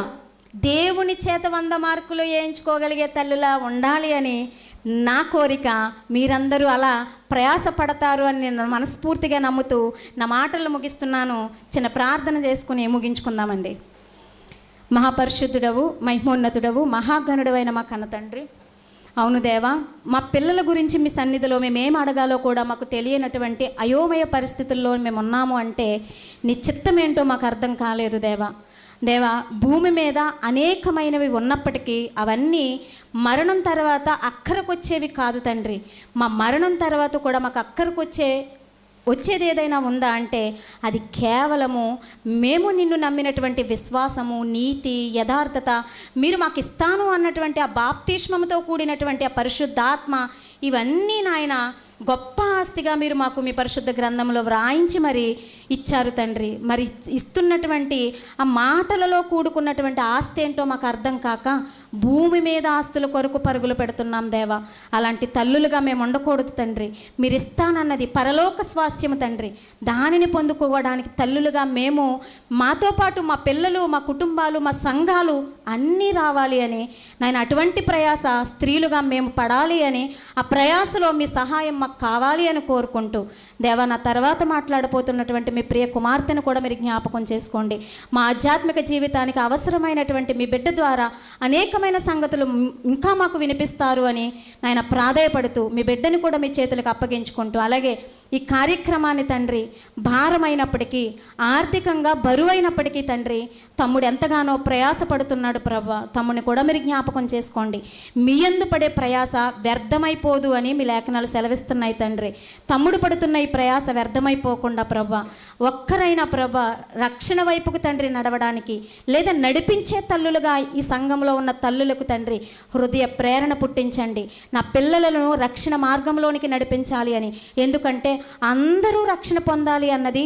దేవుని చేత 100 మార్కులు వేయించుకోగలిగే తల్లులా ఉండాలి అని నా కోరిక. మీరందరూ అలా ప్రయాసపడతారు అని నేను మనస్ఫూర్తిగా నమ్ముతూ నా మాటలు ముగిస్తున్నాను. చిన్న ప్రార్థన చేసుకుని ముగించుకుందామండి. మహాపరిశుద్ధుడవు, మహిమోన్నతుడవు, మహాగణుడవైన మా కన్న తండ్రి, అవును దేవా, మా పిల్లల గురించి మీ సన్నిధిలో మేమేం అడగాలో కూడా మాకు తెలియనటువంటి అయోమయ పరిస్థితుల్లో మేము ఉన్నాము. అంటే నీ చిత్తం ఏంటో మాకు అర్థం కాలేదు దేవా. భూమి మీద అనేకమైనవి ఉన్నప్పటికీ అవన్నీ మరణం తర్వాత అక్కరకొచ్చేవి కాదు తండ్రి. మా మరణం తర్వాత కూడా మాకు వచ్చేది ఏదైనా ఉందా అంటే అది కేవలము మేము నిన్ను నమ్మినటువంటి విశ్వాసము, నీతి, యథార్థత, మీరు మాకు ఇస్తాను అన్నటువంటి ఆ బాప్తిస్మముతో కూడినటువంటి ఆ పరిశుద్ధాత్మ, ఇవన్నీ నాయన గొప్ప ఆస్తిగా మీరు మాకు మీ పరిశుద్ధ గ్రంథంలో వ్రాయించి మరి ఇచ్చారు తండ్రి. మరి ఇస్తున్నటువంటి ఆ మాటలలో కూడుకున్నటువంటి ఆస్తి ఏంటో మాకు అర్థం కాక భూమి మీద ఆస్తుల కొరకు పరుగులు పెడుతున్నాం దేవా. అలాంటి తల్లులుగా మేము ఉండకూడదు తండ్రి. మీరు ఇస్తానన్నది పరలోక స్వాస్యము తండ్రి. దానిని పొందుకోవడానికి తల్లులుగా మేము, మాతో పాటు మా పిల్లలు, మా కుటుంబాలు, మా సంఘాలు అన్నీ రావాలి అని నాయన అటువంటి ప్రయాస స్త్రీలుగా మేము పడాలి అని, ఆ ప్రయాసలో మీ సహాయం మాకు కావాలి అని కోరుకుంటూ దేవా, నా తర్వాత మాట్లాడబోతున్నటువంటి మీ ప్రియ కుమార్తెను కూడా మీరు జ్ఞాపకం చేసుకోండి. మా ఆధ్యాత్మిక జీవితానికి అవసరమైనటువంటి మీ బిడ్డ ద్వారా అనేకమైన సంగతులు ఇంకా మాకు వినిపిస్తారు అని నాయన ప్రాధేయపడుతూ మీ బిడ్డని కూడా మీ చేతులకు అప్పగించుకుంటూ, అలాగే ఈ కార్యక్రమాన్ని తండ్రి భారమైనప్పటికీ, ఆర్థికంగా బరువైనప్పటికీ తండ్రి తమ్ముడు ఎంతగానో ప్రయాసపడుతున్నాడు ప్రభా. తమ్ముడిని కూడా మీరు జ్ఞాపకం చేసుకోండి. మీ యందు పడే ప్రయాస వ్యర్థమైపోదు అని మీ లేఖనాలు సెలవిస్తున్నాయి తండ్రి. తమ్ముడు పడుతున్న ఈ ప్రయాస వ్యర్థమైపోకుండా ప్రభా, ఒక్కరైనా ప్రభా రక్షణ వైపుకు తండ్రి నడవడానికి, లేదా నడిపించే తల్లులుగా ఈ సంఘంలో ఉన్న తల్లులకు తండ్రి హృదయ ప్రేరణ పుట్టించండి. నా పిల్లలను రక్షణ మార్గంలోనికి నడిపించాలి అని. ఎందుకంటే అందరూ రక్షణ పొందాలి అన్నది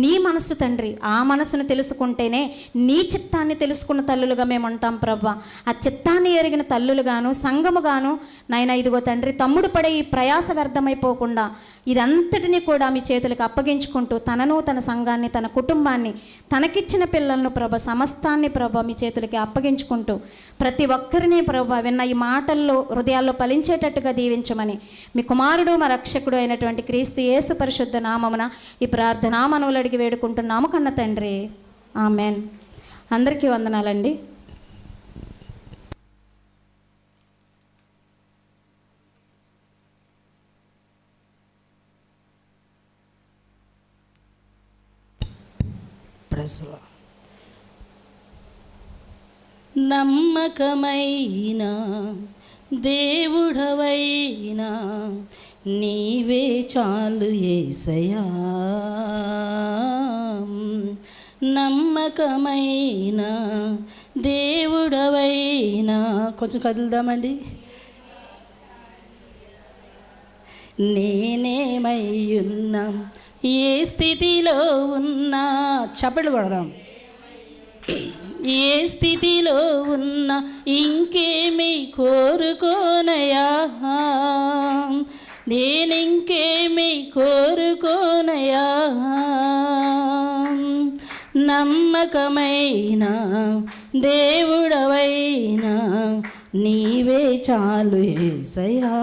నీ మనసు తండ్రి. ఆ మనసును తెలుసుకుంటేనే నీ చిత్తాన్ని తెలుసుకున్న తల్లులుగా మేము ఉంటాం ప్రభా. ఆ చిత్తాన్ని ఎరిగిన తల్లులుగాను, సంఘముగాను నాయన ఇదిగో తండ్రి తమ్ముడు పడే ఈ ప్రయాస వ్యర్థమైపోకుండా ఇదంతటినీ కూడా మీ చేతులకు అప్పగించుకుంటూ తనను, తన సంఘాన్ని, తన కుటుంబాన్ని, తనకిచ్చిన పిల్లలను ప్రభ సమస్తాన్ని ప్రభ మీ చేతులకి అప్పగించుకుంటూ ప్రతి ఒక్కరిని ప్రభ విన్న ఈ మాటల్లో హృదయాల్లో ఫలించేటట్టుగా దీవించమని మీ కుమారుడు మా రక్షకుడు అయినటువంటి క్రీస్తు యేసు పరిశుద్ధ నామమున ఈ ప్రార్థనా మనవులు అడిగి వేడుకుంటున్నాము కన్న తండ్రి, ఆమెన్. అందరికీ వందనాలండి. నమ్మకమైన దేవుడవైనా నీవే చాలు యేసయ్యా, నమ్మకమైన దేవుడవైనా. కొంచెం కదులుదామండి. నేనేమయ్యున్నా, ఏ స్థితిలో ఉన్నా, చప్పట్లు కొడదాం. ఏ స్థితిలో ఉన్నా ఇంకేమీ కోరుకోనయా, నేనింకేమీ కోరుకోనయా. నమ్మకమైన దేవుడవైనా నీవే చాలు యేసయ్యా,